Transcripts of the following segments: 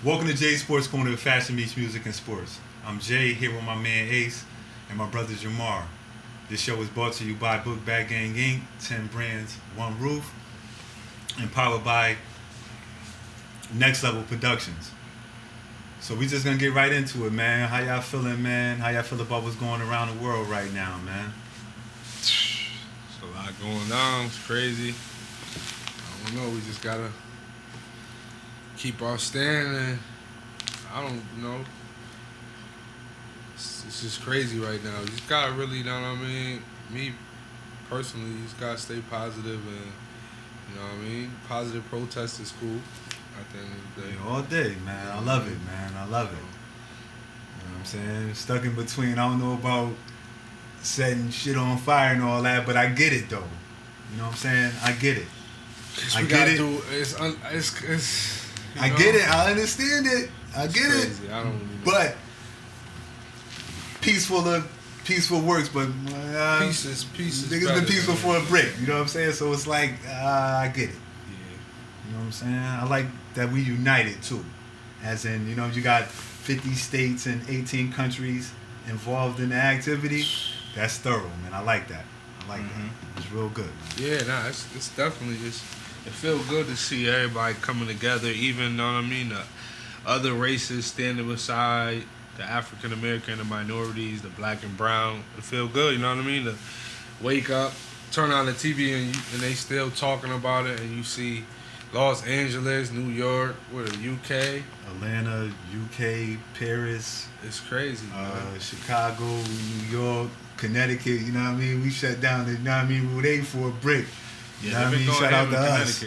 Welcome to Jay Sports Corner of Fashion Meets Music and Sports. I'm Jay here with my man Ace and my brother Jamar. This show is brought to you by Book Bag Gang Inc., 10 brands, one roof, and powered by Next Level Productions. So we just gonna get right into it, man. How y'all feeling, man? How y'all feel about what's going around the world right now, man? It's a lot going on. It's crazy. I don't know. We just gotta keep our stand, and I don't know. It's just crazy right now. You just gotta really, you know what I mean? Me personally, you just gotta stay positive, and you know what I mean. Positive protest is cool. At the end of the day, Yeah, all day, man. I love it, man. I love it. You know what I'm saying? Stuck in between. I don't know about setting shit on fire and all that, but I get it though. You know what I'm saying? I get it. I get it. I get it. I understand it. I get it. Crazy. I don't really know. But peaceful works, but Pieces. niggas better been peaceful than- for a break. You know what I'm saying? So it's like I get it. Yeah. You know what I'm saying? I like that we united too. As in, you know, you got 50 states and 18 countries involved in the activity. That's thorough, man. I like that. I like that. It's real good, man. Yeah, nah, it's definitely it feels good to see everybody coming together, even know what I mean, the other races standing beside the African American, the minorities, the black and brown. It feel good, you know what I mean? To wake up, turn on the TV and they still talking about it, and you see Los Angeles, New York, UK. Atlanta, UK, Paris, It's crazy, man. Chicago, New York, Connecticut. You know what I mean? We shut down. You know what I mean? We were there for a break. You know what I mean? Shout out to us.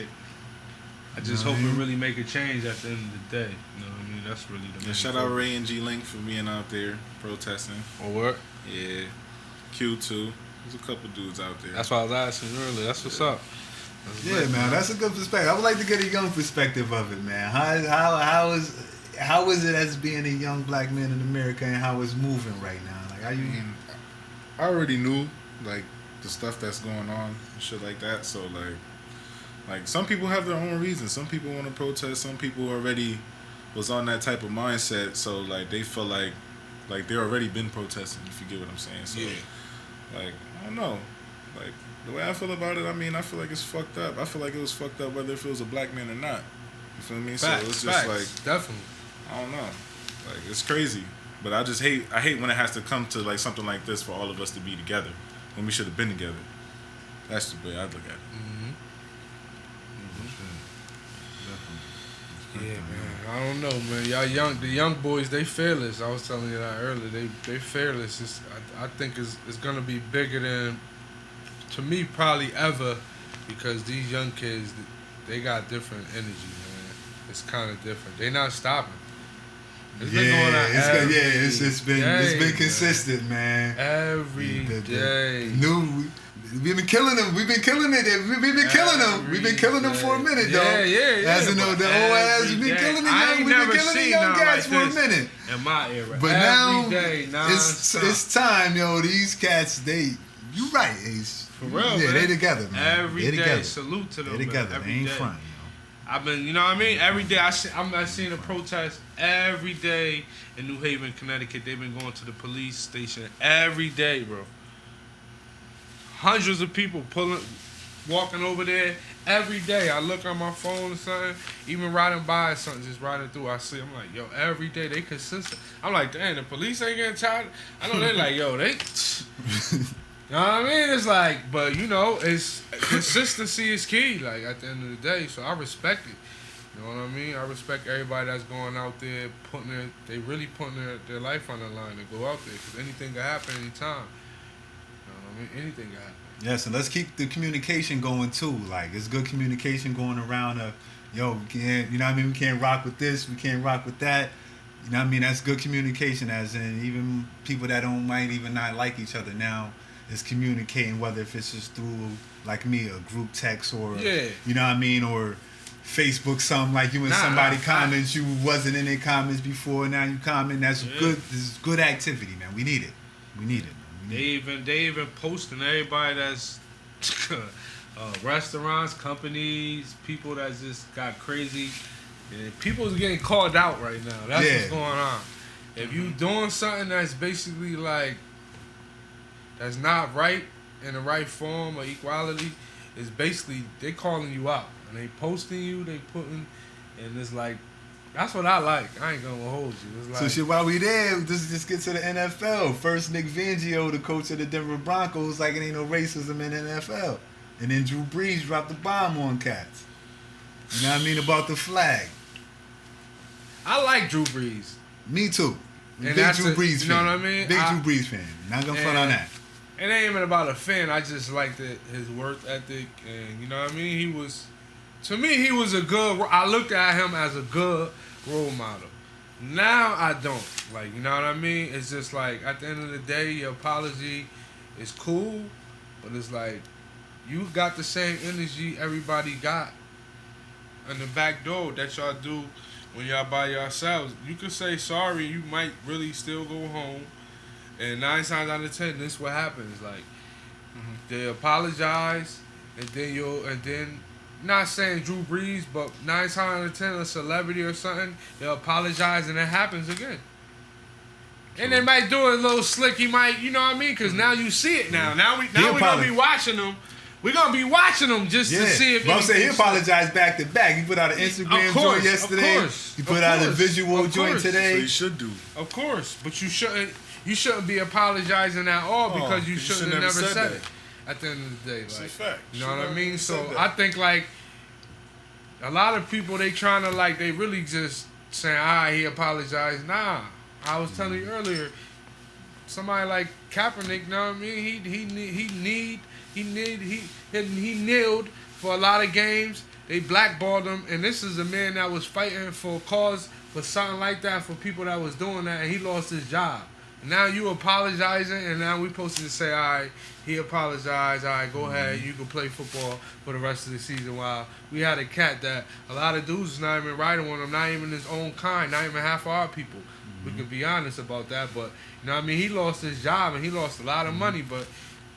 I just You know hope what I it mean? really make a change at the end of the day. You know what I mean? That's really the main And shout out focus. Ray and G Link for being out there protesting. Or what? Yeah. Q2. There's a couple dudes out there. That's what I was asking earlier. That's what's up. That's Yeah, lit, man, that's a good perspective. I would like to get a young perspective of it, man. How is it as being a young black man in America and how it's moving right now? Like, how you? I already knew like the stuff that's going on and shit like that. So like some people have their own reasons. Some people want to protest. Some people already was on that type of mindset. So like they feel like they already been protesting. If you get what I'm saying. So like I don't know. Like the way I feel about it, I mean, I feel like it's fucked up. I feel like it was fucked up whether if it was a black man or not. You feel me? Facts, so it's just facts, like definitely. I don't know. Like it's crazy. But I just hate when it has to come to like something like this for all of us to be together when we should have been together. That's the way I look at it. Yeah, man. I don't know, man. The young boys, they fearless. I was telling you that earlier. They fearless. I think it's gonna be bigger than, to me, probably ever, because these young kids, they got different energy, man. It's kind of different. They not stopping. It's been going on It's been day, consistent, man. every day. We've been killing them. We've been killing it. We've been killing them. We've been killing them for a minute, though. Yeah. As in the old ass, we've been killing the young. We've been killing the young cats for a minute. In my era, But now every day, it's time, yo. These cats, you right, Ace. For real, yeah, man. they together, man. Every they day, together. salute to them. They together. Man. They Every ain't day. front, I've been, you know what I mean? Every day, I'm seeing a protest every day in New Haven, Connecticut. They've been going to the police station every day, bro. Hundreds of people walking over there every day. I look on my phone or something, even riding by something, just riding through. I see, I'm like, yo, every day they consistent. I'm like, damn, the police ain't getting tired. I know they like, yo, they. You know what I mean? It's like, but you know, it's consistency is key. Like at the end of the day, so I respect it. You know what I mean? I respect everybody that's going out there they really putting their life on the line to go out there, because anything can happen anytime. You know what I mean? Anything can happen. Yes, and let's keep the communication going too. Like it's good communication going around. Yo, we can't. You know what I mean? We can't rock with this. We can't rock with that. You know what I mean? That's good communication. As in, even people that might even not like each other now is communicating. Whether if it's just through like me, a group text or you know what I mean, or Facebook, something like you and somebody comments you wasn't in their comments before. Now you comment. That's good. This is good activity, man. We need it. We need it. They even posting everybody that's restaurants, companies, people that just got crazy Yeah, people's getting called out right now. That's Yeah. what's going on. If you doing something that's basically like that's not right in the right form or equality, it's basically they calling you out and they posting you, they putting, and it's like that's what I like. I ain't gonna hold you. It's like, So shit, while we there, just get to the NFL. First, Nick Fangio, the coach of the Denver Broncos, like it ain't no racism in the NFL. And then Drew Brees dropped the bomb on cats. You know what I mean about the flag? I like Drew Brees. Me too. And Big that's Drew a- Brees fan. you know what I mean? Big I- Drew Brees fan. Not gonna front on that. It ain't even about a fan. I just liked his work ethic, and you know what I mean. He was, to me, he was a good. I looked at him as a good role model. Now I don't. Like, you know what I mean? It's just like at the end of the day, your apology is cool, but it's like you got the same energy everybody got in the back door that y'all do when y'all by yourselves. You could say sorry. You might really still go home. And 9 times out of 10, this is what happens. Like, they apologize, and then not saying Drew Brees, but 9 times out of 10, a celebrity or something, they'll apologize, and it happens again. And they might do it a little slick. He might, you know what I mean? Because now you see it now. Now we're gonna be watching them. We're gonna be watching them just to see if. But I'm saying he anything- apologized back to back. He put out an Instagram joint yesterday. He put out a visual joint So today. you should do. Of course, but you shouldn't be apologizing at all because you shouldn't have never said it. At the end of the day, It's like, a fact. you know what I mean. So Said that. I think like a lot of people they trying to like they really just saying, "All right, he apologized." Nah, I was telling you earlier. Somebody like Kaepernick, you know what I mean? He kneeled for a lot of games. They blackballed him, and this is a man that was fighting for a cause for something like that for people that was doing that, and he lost his job. And now you apologizing, and now we supposed to say, all right, he apologized. All right, go ahead, you can play football for the rest of the season. While we had a cat that a lot of dudes is not even riding with him, not even his own kind, not even half our people. We can be honest about that, but you know what I mean. He lost his job and he lost a lot of money. But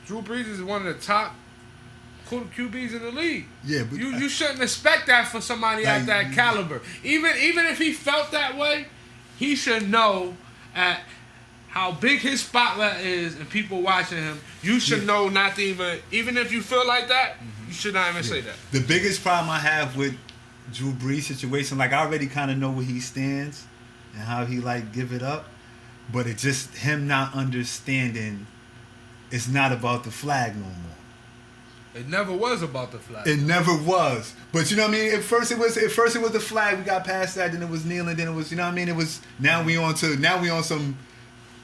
Drew Brees is one of the top QBs in the league. Yeah, but You shouldn't expect that for somebody at that caliber. Even if he felt that way, he should know at how big his spotlight is and people watching him. You should know not to even if you feel like that, you should not even say that. the biggest problem I have with Drew Brees' situation, like I already kind of know where he stands and how he like give it up, but it's just him not understanding it's not about the flag no more. It never was about the flag. It never was. But you know what I mean? At first it was the flag, we got past that, then it was kneeling, then it was, you know what I mean? It was now we on some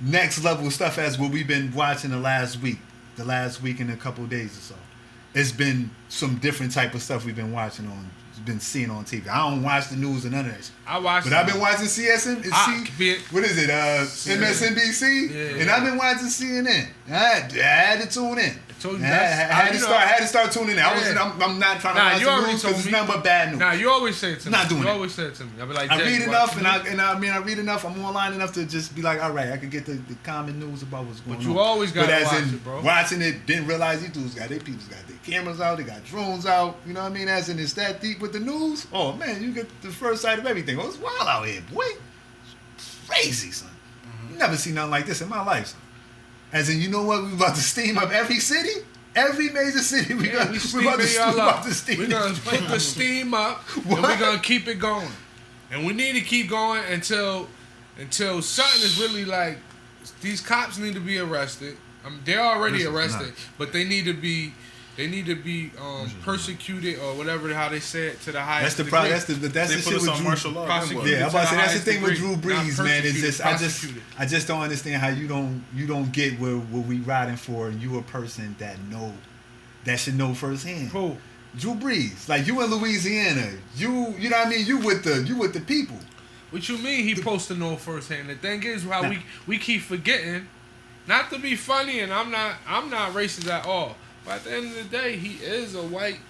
next level stuff as what we've been watching the last week and a couple of days or so. It's been some different type of stuff we've been watching been seeing on TV. I don't watch the news or none of that shit. I watched, but I've been watching what is it? MSNBC, Yeah. and I've been watching CNN. I had to tune in. told you I that's had to start tuning in. Yeah. I'm not trying to Nah, watch you the already news told because it's me. nothing but bad news. Nah, you always say it to me. Not doing you it. always say it to me. I be like, I Jay, read watch enough, the news. I read enough. I'm online enough to just be like, all right, I can get the common news about what's going on. But you always gotta But as watch in it, bro. watching it, didn't realize these dudes got their cameras out, they got drones out. You know what I mean? As in, it's that deep with the news. Oh man, you get the first sight of everything. Oh, it's wild out here, boy. Crazy, son. Never seen nothing like this in my life, son. As in, you know what? We about to steam up every city. Every major city, we're about to steam We're gonna put the steam up, and we're gonna keep it going. And we need to keep going until something is really like these cops need to be arrested. They're already arrested, but they need to be persecuted or whatever how they say it to the highest. That's the problem. That's They the put shit us with on Drew. martial law. Prosecuted. Yeah, I'm about to say that's the thing with Degree, Drew Brees, not man. Is persecuted, prosecuted. I just don't understand how you don't get where we riding for, and you a person that should know firsthand. Who? Drew Brees, like you in Louisiana, you know what I mean. You with the people. What you mean he supposed to know firsthand? The thing is how we keep forgetting, not to be funny, and I'm not racist at all. But at the end of the day, he is a white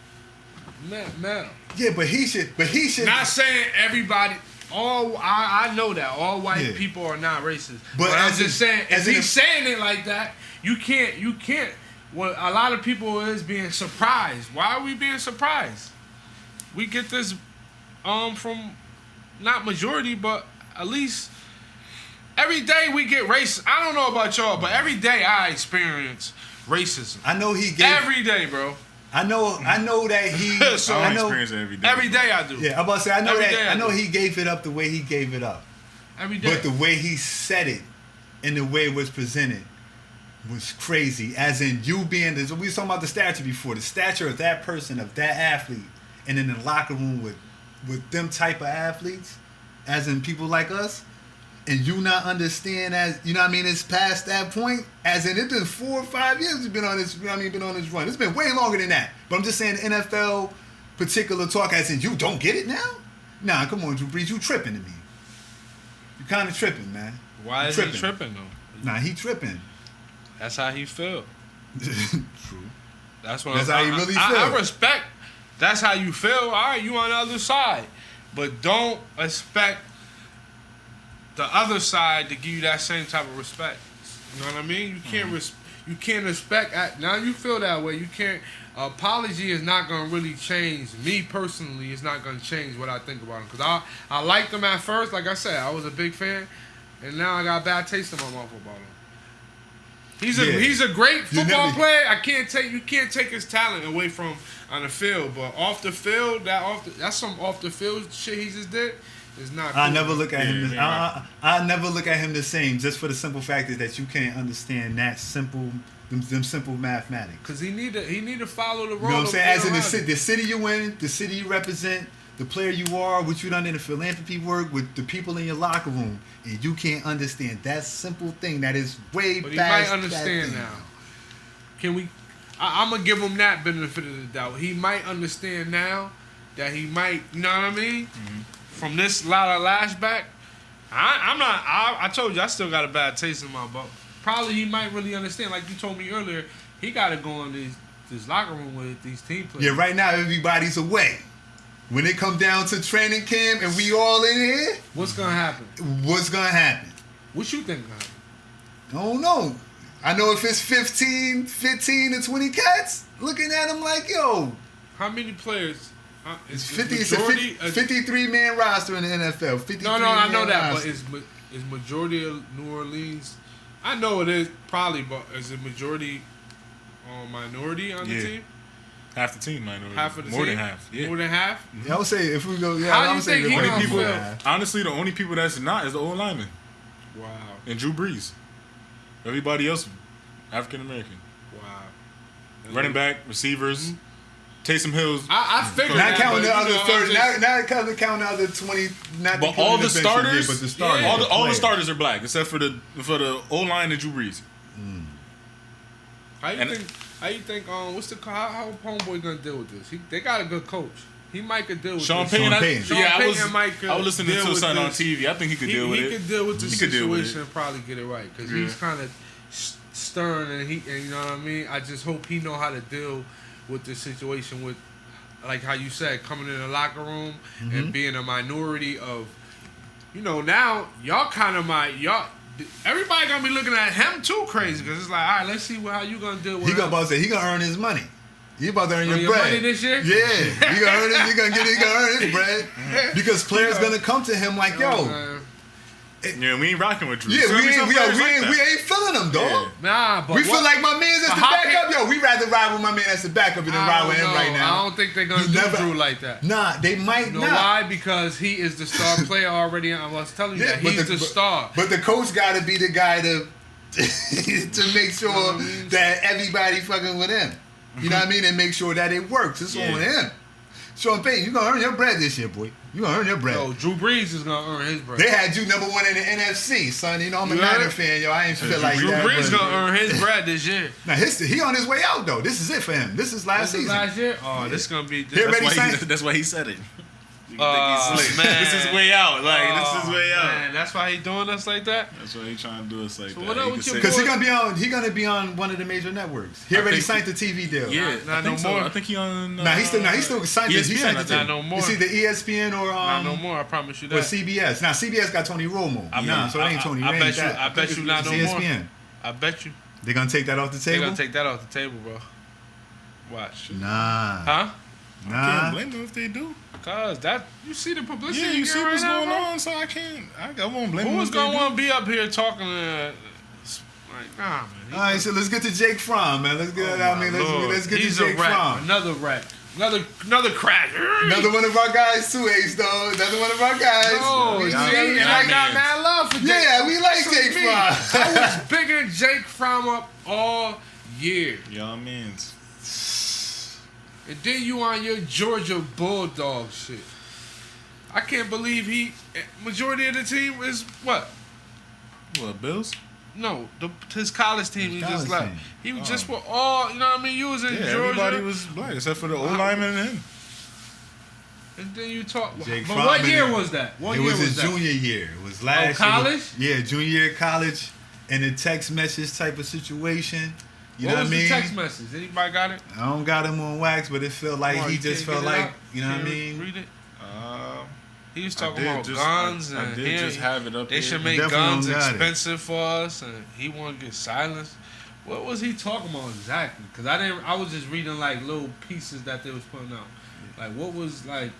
male. Yeah, but he should. Not saying everybody. I know that all white Yeah. people are not racist. But But I'm as just in- saying, as if in he's saying it like that, you can't. Well, a lot of people is being surprised. Why are we being surprised? We get this from not majority, but at least every day we get racist. I don't know about y'all, but every day I experience racism. I know he gave. Every day, bro. I know that he. So I I know. experience it every day. Every day I do. Yeah, I'm about to say I know Every that. day I I know do. he gave it up the way he gave it up, Every day. but the way he said it, and the way it was presented, was crazy. As in you being this. We was talking about the stature before. The stature of that person, of that athlete, and in the locker room with them type of athletes, as in people like us. And you not understand as you know what I mean, it's past that point. As in it's been 4 or 5 years we've been on this, you know what I mean, been on this run. It's been way longer than that. But I'm just saying NFL particular talk as in you don't get it now? Nah, come on, Drew Brees, you tripping to me. You kinda tripping, man. Why You is he tripping though? Nah, he tripping. That's how he feel. True. That's what That's how he really I feel. respect. That's how you feel. All right, you on the other side, but don't expect the other side to give you that same type of respect. You know what I mean? You can't you can't respect. Now you feel that way. You can't. Apology is not gonna really change me personally. It's not gonna change what I think about him because I liked him at first. Like I said, I was a big fan, and now I got a bad taste in my mouth about him. He's a great football player. You can't take his talent away from on the field, but off the field, that's some off the field shit he just did. Is not. I cool. never look at him. I never look at him the same, just for the simple fact is that you can't understand that simple, them simple mathematics. Cause he need to follow the road. You know what I'm saying? As in around the city you in, the city you represent, the player you are, what you done in the philanthropy work with the people in your locker room, and you can't understand that simple thing that is way But he past might understand that thing. now. Can we? I'm gonna give him that benefit of the doubt. He might understand now that he might. You know what I mean? Mm-hmm. From this lot of lashback, I'm not. I told you I still got a bad taste in my mouth. Probably he might really understand. Like you told me earlier, he got to go in this locker room with these team players. Yeah, right now everybody's away. When it come down to training camp and we all in here, What's gonna happen? what's gonna happen? What you think gonna happen? I don't know. I know if it's 15 to 20 cats looking at him like, yo, How many players? it's Is 50. It's majority, a 53-man roster in the NFL. 53 No, I know man that, roster. but is majority of New Orleans? I know it is probably, but is it majority minority on the Yeah. team? Half the team, minority. Half of the More team? than half. Yeah. More than half? Yeah, I would say if we go, yeah, How I do you would say think he the gonna only people. feel? Honestly, the only people that's not is the old lineman Wow. and Drew Brees. Everybody else, African American. Wow. Running back, receivers, Taysom Hill's. I figured Not that, counting but, the other you know, 30. I'm just- Not counting the other 20. Not But including all the bench unit, starters, but the starters, Yeah. all the players. starters are black except for the O line and Drew Brees. How you And- think? What's how homeboy gonna deal with this? They got a good coach. He might could deal with Sean this. Payton, Sean Payton. Sean I was Payton might could I was listening deal to with something on this. TV. I think he could deal with He it. could deal with the He could deal with situation it. and probably get it right because Yeah. he's kind of stern and you know what I mean. I just hope he know how to deal with the situation with, like how you said, coming in the locker room and being a minority of, now y'all kind of everybody gonna be looking at him too crazy because it's like, all right, let's see how you gonna deal with He him. about to say he gonna earn his money. He about to earn Earn your your bread money this year? Yeah, he gonna earn it. He gonna earn his bread because players gonna come to him like, yo, Yeah, we ain't rocking with Drew. yeah, So we some ain't players like that. we ain't feeling him, dog. Nah, but We feel like my man's that's But the how backup. can- Yo, we rather ride with my man that's the backup than I ride don't with him know. right now. I don't think they're gonna You do never- Drew like that. Nah, they might You know not. why? Because he is the star player already. I was telling you Yeah, that but he's the star. But the coach got to be the guy to to make sure You know what I mean? that everybody fucking with him. You know what I mean? And make sure that it works. It's Yeah. on him. Sean Payton, you gonna earn your bread this year, boy. You gonna earn your bread. Yo, Drew Brees is gonna earn his bread. They had you number one in the NFC, son. You know I'm a You heard Niner it? fan, yo. I ain't feel like Drew that. Brees but- gonna earn his bread this year. Now he on his way out though. This is it for him. This is last This is season. last year. Oh, this gonna be. He already signed- That's why he said it. You Oh, think he's slick. man. This is way out. Like this Oh, is way out. Man, that's why he doing us like that. That's why he trying to do us like So that. what up He with could your say- Because he gonna be on one of the major networks. He I already think- signed the TV deal. Yeah, Not I think no so. more. I think he on. Nah, he's still signed. He ESPN, signed I the think. Not no more. It's either ESPN or Not no more. I promise you or that. CBS. Now CBS got Tony Romo. I Nah, mean, so it ain't Tony. I it ain't bet you. that. I bet you not It's no more. ESPN. I bet you. They're gonna take that off the They're table. gonna take that off the table, bro. Watch. Nah. Huh? I Nah. can't blame them if they do. Cause that you see the publicity. Yeah, you see right what's now, going bro? on, so I won't blame them Who's if they gonna do. want to be up here talking to? Like, nah, man. All right, so let's get to Jake Fromm, man. Let's get. Let's get He's to Jake a rat. Fromm. Another rat. Another crack. Another one of our guys too, Ace. Though another one of our guys. No, We- see, we and I like- got mad love for Jake. Yeah, we like That's Jake me. Fromm. I was bigging Jake Fromm up all year. Y'all means. And then you on your Georgia Bulldog shit. I can't believe majority of the team is what? What, Bills? No, his college team His he college just left. team. He was just with all, you know what I mean? You was in Yeah, Georgia. everybody was black except for the old lineman and him. And then you talk. Jake But Fromm what and year it- was that? What It year was his that? junior year. It was last college? year. Yeah, junior year of college, in a text message type of situation. You What know was what I mean? the text message? Anybody got it? I don't got him on wax, but it felt like Come on, he you just can't felt get it like, out? you know what I Can't mean? Read it. Um, He was I talking did about just- guns I and did just have it up they here. should make Definitely guns don't got it. expensive for us, and he want to get silenced. What was he talking about exactly? Because I was just reading like little pieces that they was putting out. Like what was like?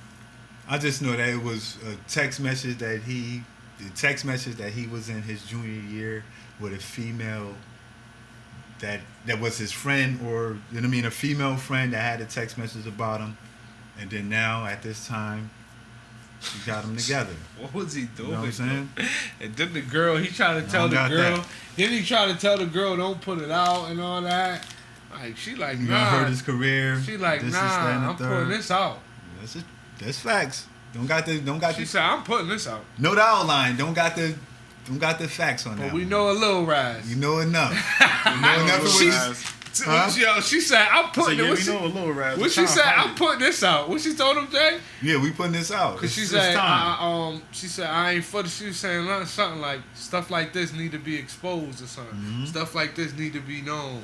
I just know that it was a text message that he was in his junior year with a female that was his friend, or you know what I mean, a female friend that had a text message about him, and then now at this time, he got them together. What was he doing? You know what I'm saying? And then the girl, he tried to tell the got girl. that. Then he tried to tell the girl, don't put it out and all that. Like she like You gonna nah. hurt his career. She like this, that, and nah. the I'm third. putting this out. That's facts. Don't got She the said I'm putting this out. know the outline. Don't got the facts on But that. we one. know a little rise. You know enough. You know enough. Little It Raz. was, Huh? Yo, she said I'm I said, putting yeah, it. we know a little Raz. What she said? I'm putting this out. What she told him, Jay? yeah, we putting this out. Cause she It's said, time. she said I ain't for the. She was saying something like stuff like this need to be exposed or something. Mm-hmm. Stuff like this need to be known.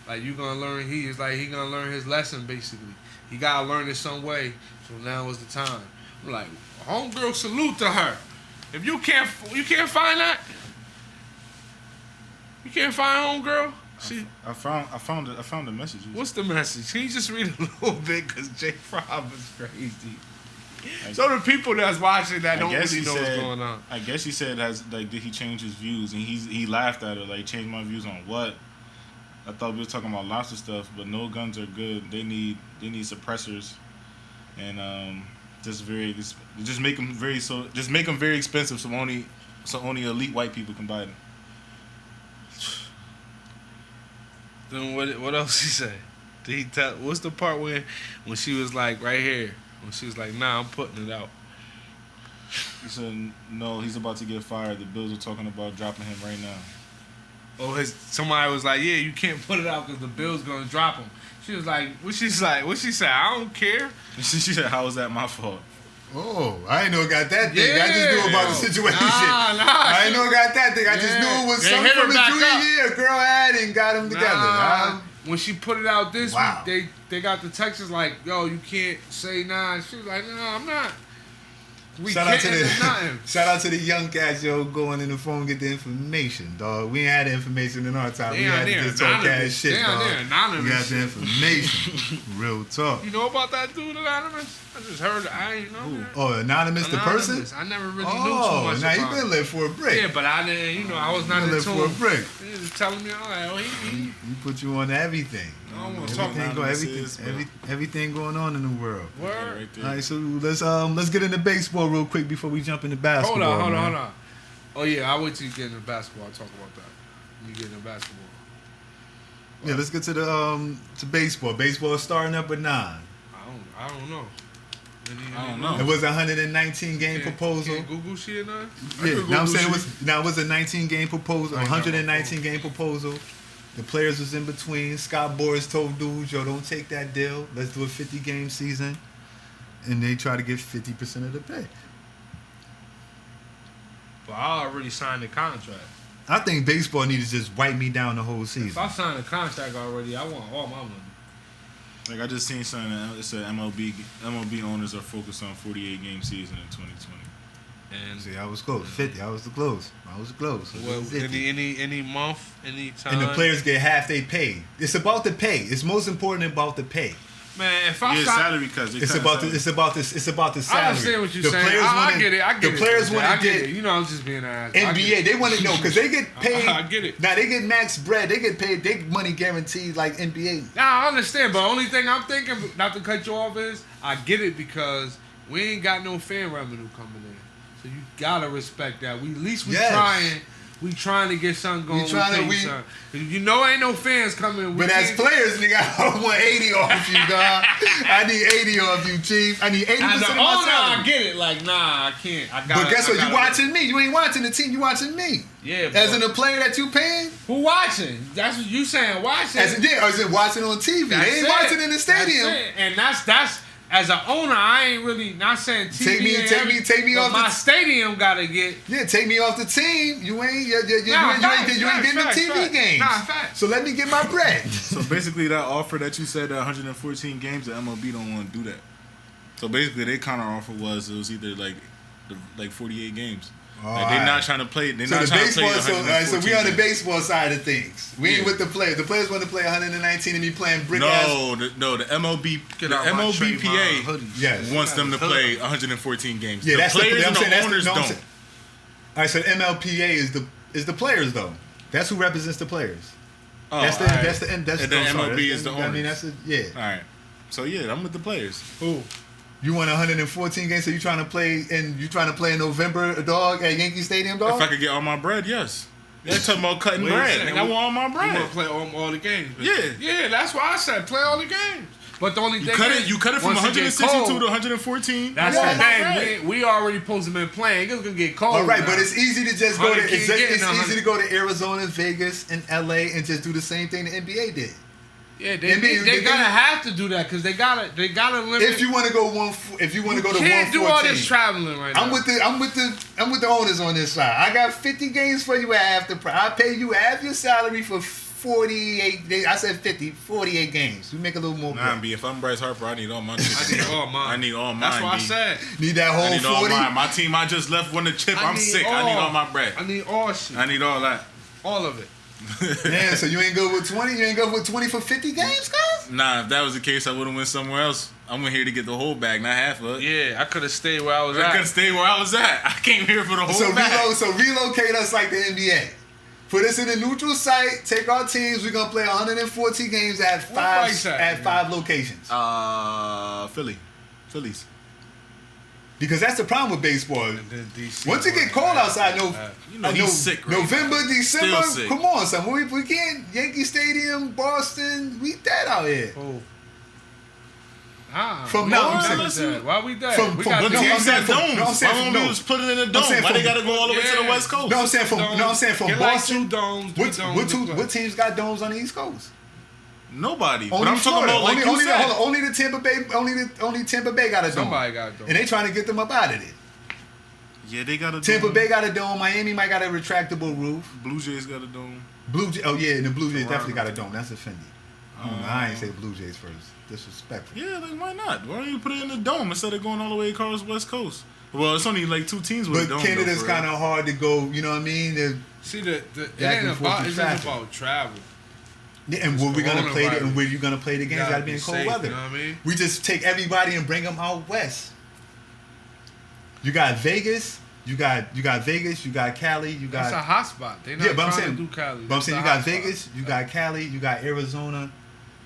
Like you gonna learn. He gonna learn his lesson basically. He gotta learn it some way. So now is the time. I'm like, homegirl, salute to her. If you can't find that. You can't find homegirl. She. I found the messages. What's the message? Can you just read a little bit? Because Jay Fromm is crazy. I- So the people that's watching that don't guess really he know what's said- going on. I guess he said did he change his views, and he laughed at it like change my views on what? I thought we were talking about lots of stuff, but no guns are good. They need suppressors, and just make them very expensive so only elite white people can buy them. Then what else he say? Did he tell? What's the part when she was like right here? When she was like, "Nah, I'm putting it out." He said no, he's about to get fired. The Bills are talking about dropping him right now. Or somebody was like, "Yeah, you can't put it out because the Bill's gonna drop him." She was like, "What she say? What she say? I don't care." She said, "How is that my fault?" Oh, I ain't know it got that thing. I just Yeah. knew about the situation. Nah, I ain't know it got that thing. I just Yeah. knew it was They something hit her from the back junior up. year. A girl had and got them together. Nah. When she put it out this Wow. week, they got the texts like, "Yo, you can't say nah." She was like, "No, I'm not." We Shout out can't. to It's nothing. shout out to the young cats, yo, going in the phone get the information, dog. We ain't had the information in our time. They We out had to there just talk cash anonymous. shit, They out dog. there anonymous We got the shit. information. Real talk. You know about that dude anonymous? I just heard. I ain't know that. Oh, anonymous the person? Anonymous. I never really knew too Oh, much now you about been him. lit for a break. Yeah, but I didn't. You know, I was not You in been lit for a tune. break. He was telling me, "Oh, he You put you on everything. I don't want to talk Everything, about go, anonymous everything, is, but- everything going on in the world. word." Right there. All right, so let's get into baseball real quick before we jump into basketball. Hold man. on. Oh yeah, I'll wait till you get into basketball. I'll talk about that. When you get into basketball. Yeah, let's get to the to baseball. Baseball is starting up at 9. I don't know. I don't know. It was a 119 game Can't- proposal. can't Google shit now. Yeah, could now I'm Google saying shit. it was a 19 game proposal, I ain't got my 119 game proposal. The players was in between. Scott Boras told dudes, "Yo, don't take that deal. Let's do a 50 game season," and they try to get 50% of the pay. But I already signed the contract. I think baseball needs to just wipe me down the whole If season. I signed the contract already, I want all my money. Like I just seen something that it said MLB owners are focused on 48 game season in 2020. And See, I was close. 50. I was the close. well, 50. any month, any time. And the players get half they pay. It's about the pay. It's most important about the pay. Man, if I Yeah, sign, salary cuts. It's about the salary. I understand what you're the saying. Players I wanna, get it. I get the it. players want I to get get it. You know, I'm just being an ass. I NBA. get it. They want to know because they get paid. I get it. Now they get max bread. They get paid. They money guaranteed like NBA. Nah, I understand, but only thing I'm thinking, not to cut you off, is I get it because we ain't got no fan revenue coming in, so you gotta respect that. We at least we Yes. trying. We trying to get something going. You know, ain't no fans coming. But as players, nigga, I want 80 off you, dog. I need 80 off you, Chief. I need 80% As of an my owner, salary. I get it. Like, nah, I can't. I got. But guess what? You watching me. You ain't watching the team. You watching me. Yeah. As Bro. in the player that you paying. Who watching? That's what you saying. Watching. As in, yeah, or is it watching on TV? That's They ain't it. watching in the stadium. That's it. And that's as an owner, I ain't really not saying TV. Take me but off my the stadium gotta get. Yeah, take me off the team. You ain't you ain't facts, getting the facts, TV facts. games. Nah, facts. So let me get my bread. So basically, that offer that you said, 114 games, the MLB don't want to do that. So basically, their counter offer was either like 48 games. Like they're not trying to play. They're So not the trying to play baseball, so we on the 114 games. baseball side of things. We ain't Yeah. with the players. The players want to play 119 and be playing brick ass. No, the MLB, Get the out my MLBPA Trayvon hoodie. Yes. wants them to play 114 games. Yeah, the that's players the and the owners I'm don't. saying- All right, so MLPA is the players though. That's who represents the players. Oh, That's the all right. that's the And then I'm sorry, MLB that's is the I mean owners. that's the, yeah. All right. So yeah, I'm with the players. Who? You want 114 games, so you trying to play in November, dog, at Yankee Stadium, dog? If I could get all my bread, yes. They're talking about cutting Wait a bread. second. Nigga, I want all my You want bread. to play all the games? But Yeah. Yeah, that's why I said play all the games. But the only You thing cut is, it. You cut it from once get 162 cold, to 114. That's I want the all my bread. thing. We already supposed to been playing. It's gonna get cold. All right, now. but it's easy to just go to 100 it's can't get easy 100. to go to Arizona, Vegas, and LA and just do the same thing the NBA did. Yeah, NBA they gotta have to do that because they gotta limit. If you want to go to 114, can't do all this traveling right now. I'm with the owners on this side. I got 50 games for you at half the price. I pay you half your salary for 48 days. I said 48 games. You make a little more. Nah, bread. B, if I'm Bryce Harper, I need all my I chips. need all mine. I need all mine. That's what I B. said. Need that I whole need all 40. mine. My team I just left won the chip. I'm sick. I need all my bread. I need all shit. I need all that. All of it. Man, so you ain't go with 20? You ain't go with 20 for 50 games, guys? Nah, if that was the case, I would have went somewhere else. I went here to get the whole bag, not half of it. Yeah, I could have stayed where I was I at. couldn't stay where I was at. I came here for the whole So bag. relocate us like the NBA. Put us in a neutral site. Take our teams. We're gonna play 140 games at place at? five locations. Phillies. Because that's the problem with baseball. And then DC Once it get cold outside, You know he's sick right November, now. December. Still sick. Come on, son. We can't. Yankee Stadium, Boston. We dead out here. Oh. From why now, we I'm dead? saying- Why we dead? From- we from- got But No, teams I'm saying got from- domes. no, I'm saying Why from- don't we no. just put it in a I'm dome? saying Why from- they gotta go all the way to the Yeah. West Coast? No, I'm saying from Get like Boston. 2 domes, 3 domes. What to play. what teams got domes on the East Coast? Nobody. But Only I'm talking Florida. about like only you said. hold on, only the Tampa Bay. Only Tampa Bay got a dome. Somebody got a dome. And they trying to get them up out of there. Yeah, they got a Tampa dome. Bay got a dome. Miami might got a retractable roof. Blue Jays got a dome. Oh yeah, and the Blue Jays Toronto. definitely got a dome. That's offending. I ain't say Blue Jays first. Disrespectful. Yeah, like why not? Why don't you put it in the dome instead of going all the way across the West Coast? Well, it's only like 2 teams with a But dome. Canada's though, for kind of hard to go. You know what I mean? See, it Back ain't and forth about, in it's not traffic. about travel. And where we gonna play? Coronavirus. And where you gonna play the games? Gotta Gotta be be in cold safe, weather. you know what I mean? We just take everybody and bring them out west. You got Vegas. You got Vegas. You got Cali. You got That's a hot spot. They not yeah, but I'm trying saying, to do Cali. but I'm That's saying a you got hot spot. Vegas, you got Cali, you got Arizona,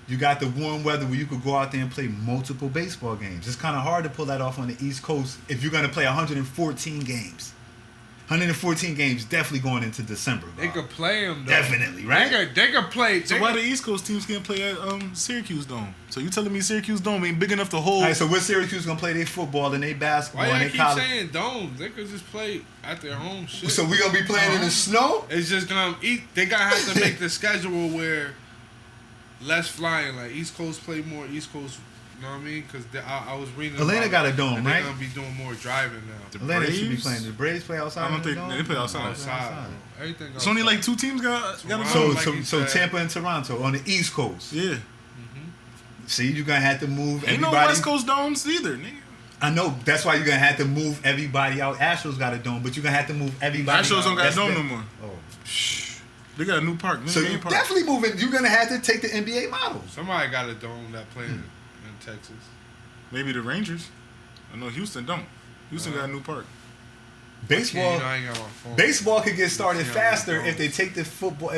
you got the warm weather where you could go out there and play multiple baseball games. It's kind of hard to pull that off on the East Coast if you're gonna play 114 games. 114 games definitely going into December. They dog. could play them though. Definitely, right? They could play. So why the East Coast teams can't play at Syracuse Dome? So you telling me Syracuse Dome ain't big enough to hold? All right, so where Syracuse gonna play their football and their basketball Why and y'all their keep college? saying domes? They could just play at their home shit. So we gonna be playing in the snow? It's just gonna eat. They gotta have to make the schedule where less flying. Like East Coast play more East Coast. You know what I mean? Because I was reading. Atlanta about got a it, dome, and right? They're gonna be doing more driving now. The Atlanta should be Braves? playing. The Braves play outside. I don't in the think dome? they play outside. Outside, bro. Everything. It's only like 2 teams got a Toronto. dome. So Like so you so said. Tampa and Toronto on the East Coast. Yeah. See, you're gonna have to move Ain't no everybody. West Coast domes either, nigga. I know that's why you're gonna have to move everybody out. Astros got a dome, but you're gonna have to move everybody. Astros out. don't got a That's dome the- no more. Oh, They got a new park. so Minute you Maid Park. definitely moving. You're gonna have to take the NBA model. Somebody got a dome that playing in Texas. Maybe the Rangers. I know Houston don't. Houston got a new park. Baseball. You know, I ain't got my phone. Baseball could get started Yeah, faster yeah. if they take the football.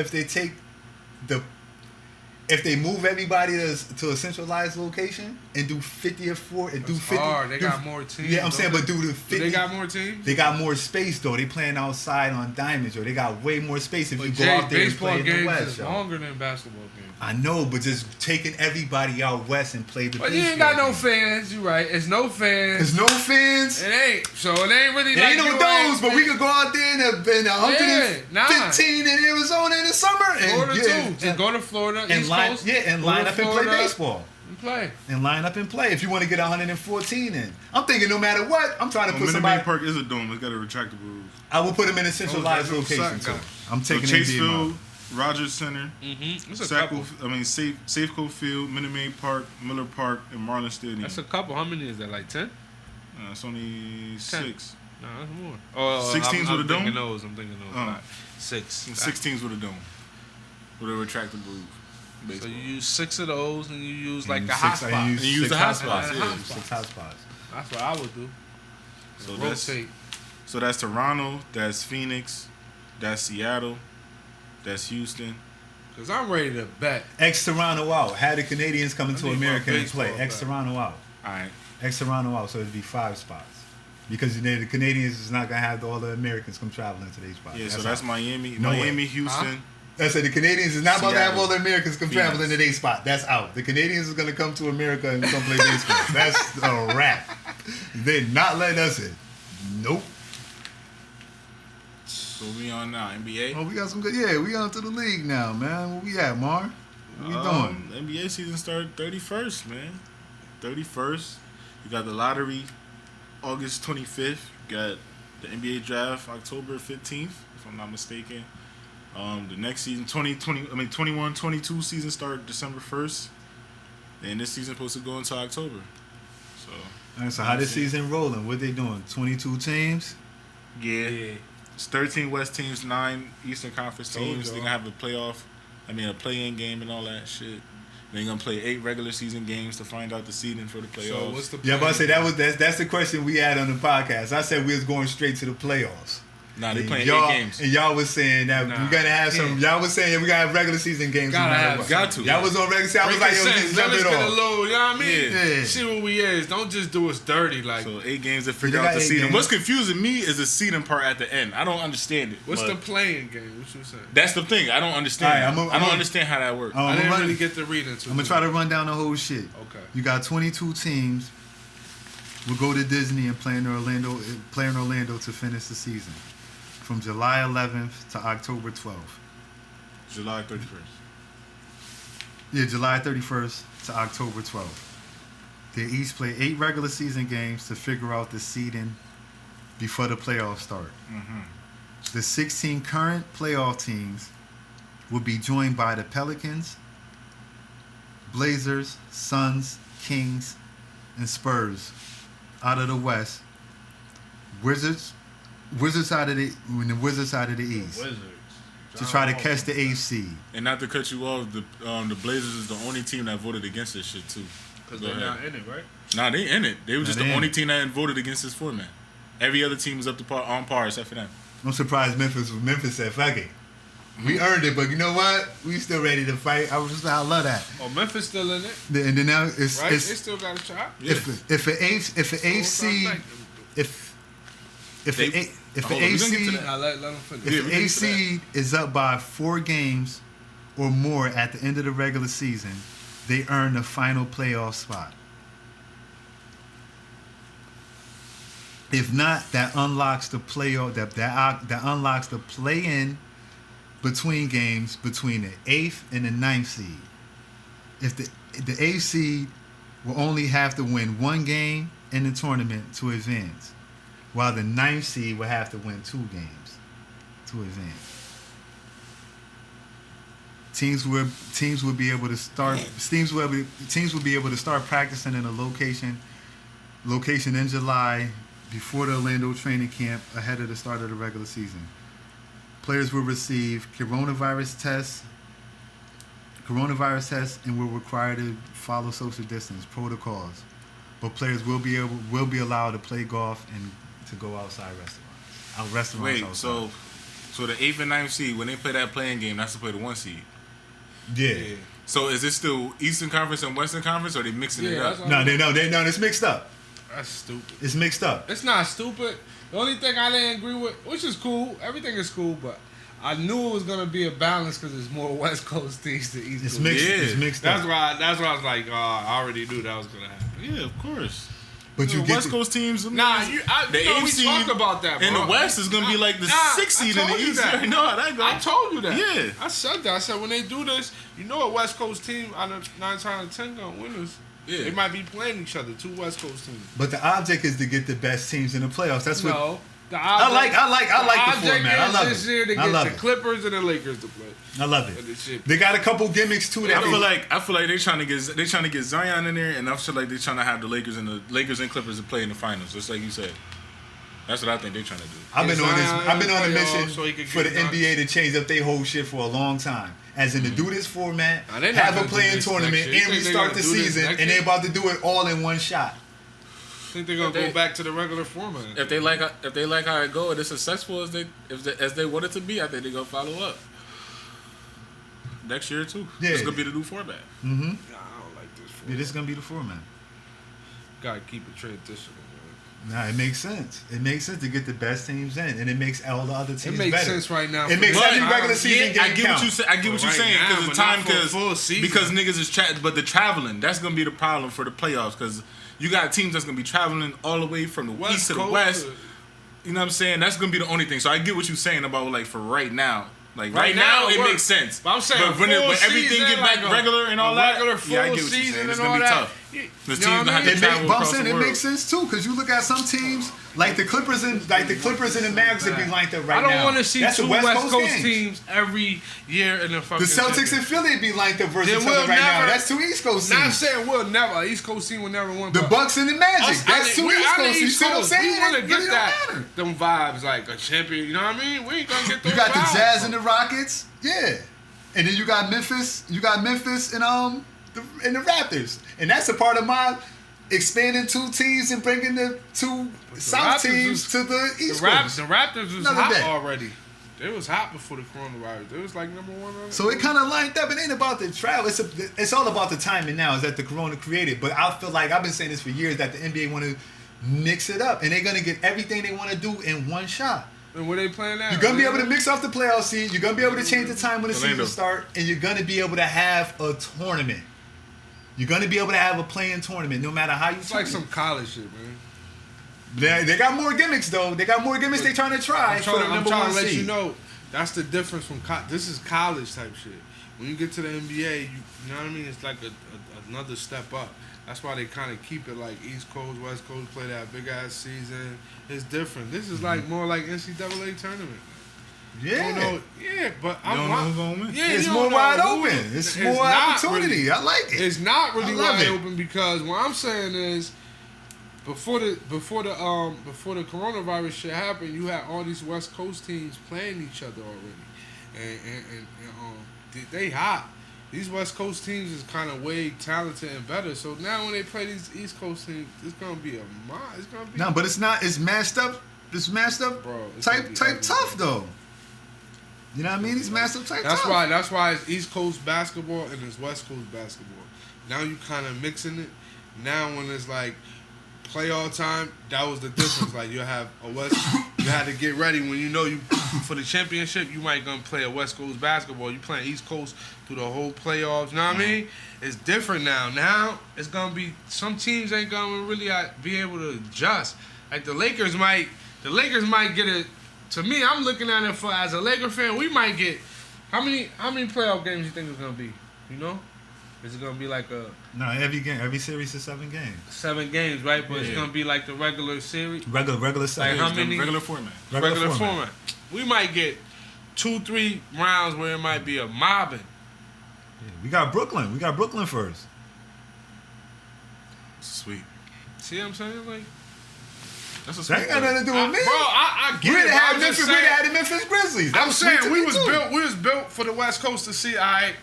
If they move everybody to a centralized location and do 50 or 4 and do It's 50. hard. They do- got more teams. Yeah, I'm saying, don't but do the they? 50. They got more teams. They got more space though. They playing outside on diamonds, or they got way more space if But you go Jay, out there and baseball play in the games West. is yo. longer than basketball games. I know, but just taking everybody out west and play the. But you ain't got baseball no game. fans. You right. It's no fans. There's no fans. It ain't. So it ain't really. It like ain't no you domes, but we fans. could go out there in 115 in Arizona in the summer and Florida yeah, too. Just go to Florida, and East line, Coast. yeah, and go line to up and play Florida baseball. And play. And line up and play if you want to get 114 in. I'm thinking no matter what, I'm trying to put Minute somebody. Maid Park is a dome. It's got a retractable roof. I will put them in a centralized Oh, that's what I'm location too. saying. I'm So taking Chase NBA Field, model. Rogers Center, Mm-hmm. It's a couple. Safeco Field, Minute Maid Park, Miller Park, and Marlin Stadium. That's a couple. How many is that? Like 10? It's only 6. No, that's more. Oh, 6 teams I'm with a dome? thinking those. I'm thinking those. Oh. Right. 6. 6 teams with a dome. With a retractable roof. So Baseball. you use 6 of those, and you use like the And hot six- spot. and And you use six the hot spots, yeah. 6 hot spots. That's what I would do. So Rotate. that's Toronto, that's Phoenix, that's Seattle, that's Houston. Cause I'm ready to bet. Ex Toronto out. Had the Canadians coming I to need America my and play. baseball Ex back. Toronto out. Alright. Ex Toronto out. So it'd be 5 spots. Because the Canadians is not gonna have all the Americans come traveling to these spots. Yeah, so that's out. Miami, No way. Miami, Houston. That's it. The Canadians is not about to have Seattle. all the Americans come Phoenix. traveling to their spot. That's out. The Canadians is gonna come to America and come play baseball. That's a wrap. They're not letting us in. Nope. So we on now, NBA. Oh, we got some good. Yeah, we on to the league now, man. Where we at, Mar? What we doing? NBA season started 31st, man. 31st. You got the lottery August 25th. You got the NBA draft October 15th, if I'm not mistaken. The next season, 21-22 season start December 1st. And this season supposed to go into October. So, All right, so how this season rolling? What they doing? 22 teams? yeah. It's 13 West teams, 9 Eastern Conference Told teams. y'all. They're going to have a play-in game and all that shit. They're going to play 8 regular season games to find out the seeding for the playoffs. So what's the Yeah, but I say plan? that's the question we had on the podcast. I said we was going straight to the playoffs. Nah, they And playing y'all, 8 games. And y'all was saying that Nah, we gotta have some. yeah. Y'all was saying we gotta have regular season games. Gotta no matter have what. got to. Y'all was on regular season. I was Break like, it yo, sense. just Let jump us it get a off. little, you know what I mean? Yeah. See what we is. Don't just do us dirty. Like, So 8 games to You figure got out the 8 seeding. games. What's confusing me is the seeding part at the end. I don't understand it. what's but the playing game? What you saying? That's the thing. I don't understand. All right, I don't understand how that works. I'm I didn't gonna really run- get to read into it. I'm gonna try to run down the whole shit. Okay. You got 22 teams. We'll go to Disney and play in Orlando to finish the season, from July 11th to October 12th. July 31st. Yeah, July 31st to October 12th. They each play 8 regular season games to figure out the seeding before the playoffs start. Mm-hmm. The 16 current playoff teams will be joined by the Pelicans, Blazers, Suns, Kings, and Spurs out of the West. Wizards out of the East Wizards. to try to catch the 8th seed. And not to cut you off, the Blazers is the only team that voted against this shit too. Because Go they're ahead. not in it, right? Nah, they in it. They were just Nah, the they only in it. team that voted against this format. Every other team was up to on par except for them. I'm surprised Memphis said, fuck it. We earned it, but you know what? We still ready to fight. I love that. Oh, Memphis still in it, And then now it's, right? They it's still got a shot. if an eighth seed if an They- eighth Hold on, we eighth gonna get to seed that. Now let them finish. if Yeah, the we can eighth get to that. seed is up by 4 games or more at the end of the regular season, they earn the final playoff spot. If not, that unlocks the playoff. That unlocks the play-in between games between the 8th and the 9th seed. If the 8th seed will only have to win 1 game in the tournament to advance, while the 9th seed will have to win 2 games to advance. Teams will be able to start practicing in a location in July before the Orlando training camp ahead of the start of the regular season. Players will receive coronavirus coronavirus tests and will require to follow social distance protocols, but players will be allowed to play golf and to go outside restaurants. Wait, outside. so the 8th and 9th seed, when they play that playing game, that's to play the 1 seed. Yeah. So is it still Eastern Conference and Western Conference, or are they mixing it up? No, it's mixed up. That's stupid. It's mixed up. It's not stupid. The only thing I didn't agree with, which is cool, everything is cool, but I knew it was gonna be a balance because there's more West Coast teams than East Coast. It's mixed That's up. why I was like, I already knew that was gonna happen. Yeah, of course. But you the get West Coast teams. The we 8th seed talked about that, bro. in the West is gonna be like the 6th seed in the East. That. You know how that goes. I told you that. Yeah. I said that. I said when they do this, you know a West Coast team out of 9 times out of 10 gonna win this. Yeah. They might be playing each other, 2 West Coast teams. But the object is to get the best teams in the playoffs. That's what No. I like the format. I love this year to it. I get love the it. Clippers and the Lakers to play. I love And the shit. it. They got a couple gimmicks too. That I feel like they trying to get Zion in there, and I feel like they're trying to have the Lakers and Clippers to play in the finals, just like you said. That's what I think they're trying to do. I've been on a mission so he could for the get NBA to change up their whole shit for a long time. As in to do this format, Nah, they not have a gonna do playing this tournament, next year. You and think they restart gonna the do this season, next and year? they're about to do it all in one shot. I think they're gonna go back to the regular format. If they like how it go, and it's successful as they want it to be, I think they're gonna follow up next year too. Yeah. It's gonna be the new format. Nah, I don't like this format. Yeah, this is gonna be the format. Gotta keep it transitional, man. Nah, it makes sense. It makes sense to get the best teams in, and it makes all the other teams It makes better. sense right now. It for makes the every time. regular season game I get count. what you say. I get what you're Right saying now, because the but time not for a full season. because niggas is but the traveling that's gonna be the problem for the playoffs because you got teams that's gonna be traveling all the way from the West east to the Coast, west. You know what I'm saying? That's gonna be the only thing. So I get what you're saying about like for right now. Like Right right now, now, it works. makes sense. But I'm saying but when everything season, get back like regular and all that, regular full yeah, I get what you're season saying. It's and gonna be all tough. that. The teams You know what gonna I have mean? to travel across the It world. makes sense too, because you look at some teams like the Clippers and the Mavericks that be lined up right I now. don't want to see That's the 2 West Coast games. teams every year in the fucking. The Celtics and championship. Philly be lined up versus They each other will right now. never- That's 2 East Coast Not teams. saying we'll never. East Coast team will never win. The but Bucks and the Magic. us- That's 2 we East out of Coast. You East see what I'm Coast. saying? We want to It get really that. don't matter. Them vibes like a champion. You know what I mean? We ain't gonna get those You got the vibes. Jazz and the Rockets, yeah, and then you got Memphis. You got Memphis and the Raptors, and that's a part of my expanding 2 teams and bringing the 2 South Raptors teams was- to the East The Coast. Raptors was Another hot day. already. They was hot before the coronavirus. They was like number 1. So it kind of lined up. It ain't about the travel. It's all about the timing now. Is that the corona created? But I feel like I've been saying this for years that the NBA want to mix it up, and they're gonna get everything they want to do in one shot. And where they playing at? You're gonna be able to mix off the playoff seed. You're gonna be able to change the time when the Orlando. season start, and you're gonna be able to have a tournament. You're gonna be able to have a playing tournament, no matter how you. It's like some college shit, man. They got more gimmicks though. They got more gimmicks they trying to try I'm for the trying number to 1 let seed. you know that's the difference from this is college type shit. When you get to the NBA, you know what I mean. It's like another step up. That's why they kind of keep it like East Coast, West Coast play that big ass season. It's different. This is like more like NCAA tournament. Yeah, You don't know, yeah, but You don't know who's gonna win? Yeah, it's you more don't know wide who- open. It's more not opportunity. really- I like it. It's not really I love wide it. open because what I'm saying is before the coronavirus shit happened, you had all these West Coast teams playing each other already, and they hot. These West Coast teams is kind of way talented and better. So now when they play these East Coast teams, it's gonna be it's gonna be No, but it's not. It's matched up. It's matched up. Bro, it's gonna Type be tough ugly, though. You know what I mean? It's matched up type That's tough. why it's East Coast basketball and it's West Coast basketball. Now you kind of mixing it. Now when it's like playoff time, that was the difference. Like you have a West, you had to get ready when you know you for the championship. You might gonna play a West Coast basketball. You playing East Coast through the whole playoffs. You know what I mean? It's different now. Now it's gonna be some teams ain't gonna really be able to adjust. Like the Lakers might get it. To me, I'm looking at it for as a Laker fan, we might get how many playoff games you think it's gonna be? You know, is it gonna be like a No, every series is 7 games. 7 games, right? But it's Yeah. gonna be like the regular series, Regular series. how many- regular format? regular format. We might get 2-3 rounds where it might be a mobbing. Yeah, we got Brooklyn. We got Brooklyn first. Sweet. See what I'm saying? Like, That's a That sweet. ain't got nothing to do with me. bro, I get We'd it. have But I'm had just Memphis. We'd saying- have had the Memphis Grizzlies. That I'm was sweet saying to we me, was too. built for the West Coast to see. All right,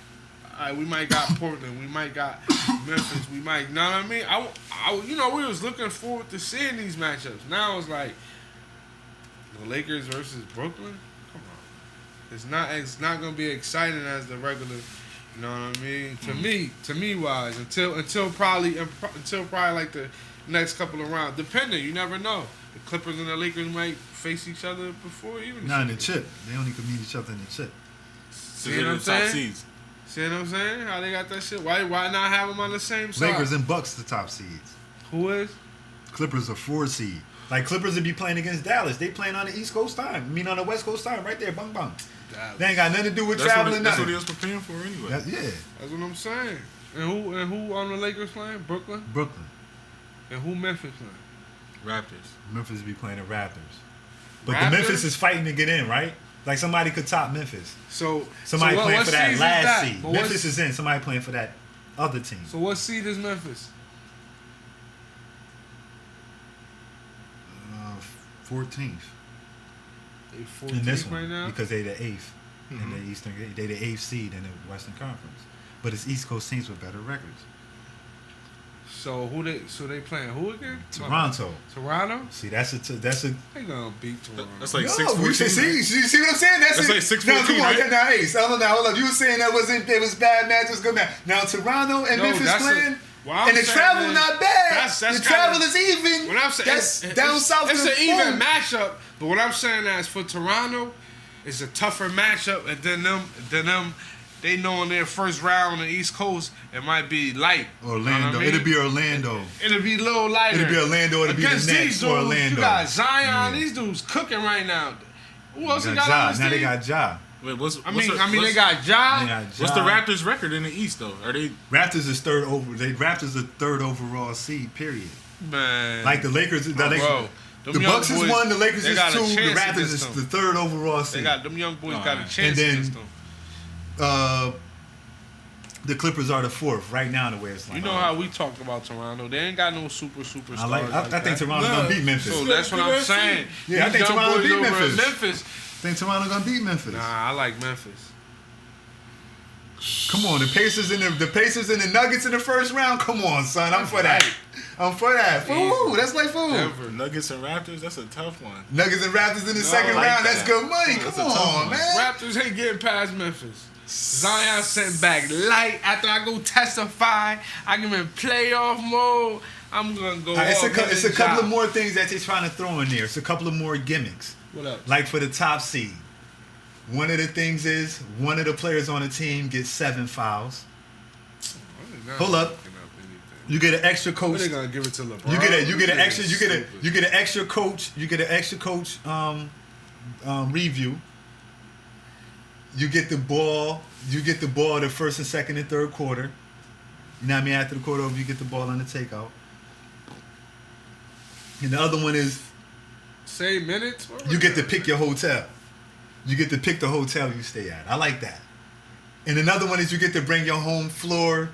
all right, we might got Portland, we might got Memphis, we might, you know what I mean? You know, we was looking forward to seeing these matchups. Now it's like the Lakers versus Brooklyn. Come on, it's not gonna be exciting as the regular. You know what I mean? To me, wise until probably like the next couple of rounds. Depending, you never know. The Clippers and the Lakers might face each other before even. Not in the chip. They only could meet each other in the chip. See what I'm saying? See what I'm saying? How they got that shit? Why not have them on the same side? Lakers and Bucks the top seeds. Who is? Clippers are 4 seed. Like Clippers would be playing against Dallas. They playing on the East Coast time. I mean on the West Coast time, right there, bang bang. Dallas. They ain't got nothing to do with That's traveling. that's what nothing. he was preparing for anyway. Yeah, That's what I'm saying. And who on the Lakers playing? Brooklyn. Brooklyn. And who Memphis playing? Raptors. Memphis be playing the Raptors. But Raptors? the Memphis is fighting to get in, right? Like somebody could top Memphis. So Somebody what playing for that season last is that? seed. But Memphis is in. Somebody playing for that other team. So what seed is Memphis? 14th They in this 14th one right now. because they the 8th in the Eastern. They the 8th seed in the Western Conference. But it's East Coast teams with better records. So they playing who again? Toronto. Toronto? See, that's a They gonna beat Toronto. That's like no, 6-14. you see what I'm saying? That's it. like 6-14, No, come on, right? now, Ace. Hold up. You were saying that it was bad matches, good match. Now Toronto and No, Memphis that's playing, what I'm and the saying travel is- not bad. that's the kinda- travel is even. What I'm saying, that's down south. It's to an even boom. matchup. But what I'm saying is for Toronto, it's a tougher matchup, and then them. They know in their first round on the East Coast, it might be light. Orlando. You know what I mean? It'll be Orlando. It'll be a little lighter. It'll be Orlando. It'll be the Against Nets these or dudes, Orlando. you got Zion. Yeah. These dudes cooking right now. Who else They they got got on Ja. this Now they team? got Ja. Wait, They got Ja. They got What's the Ja. Raptors' record in the East though? Are they? Raptors is Raptors are third overall seed. Period. Man. Like the Lakers. Bro, The them young Bucks is boys, 1. The Lakers they is got a 2. The chance Raptors against is them. the third overall seed. They got them young boys got a Alright. chance And then- against them. The Clippers are the 4th right now. The way it's like. You know how we talk about Toronto. They ain't got no superstars. I think Toronto gonna beat Memphis. So that's what I'm saying. Yeah, I These think young Toronto boys beat over in Memphis. Memphis. I think Toronto gonna beat Memphis. Nah, I like Memphis. Come on, the Pacers and the Nuggets in the first round. Come on, son, I'm for that. I'm for that. Fool, that's like fool. Denver. Nuggets and Raptors? That's a tough one. Nuggets and Raptors in the second I like round. That's that. good money. That's Come a tough on, one. man. Raptors ain't getting past Memphis. Zion sent back light after I go testify. I give him in playoff mode. I'm gonna go. It's a couple of more things that they're trying to throw in there. It's a couple of more gimmicks. What up? Like for the top seed, one of the things is one of the players on the team gets 7 fouls. Hold up. You get an extra coach. What they gonna give it to LeBron? You get an extra Stupid. you get an extra coach review. You get the ball the first and second and third quarter. You know what I mean? After the quarter over, you get the ball on the takeout. And the other one is Same minutes. you get to pick your hotel. You get to pick the hotel you stay at. I like that. And another one is you get to bring your home floor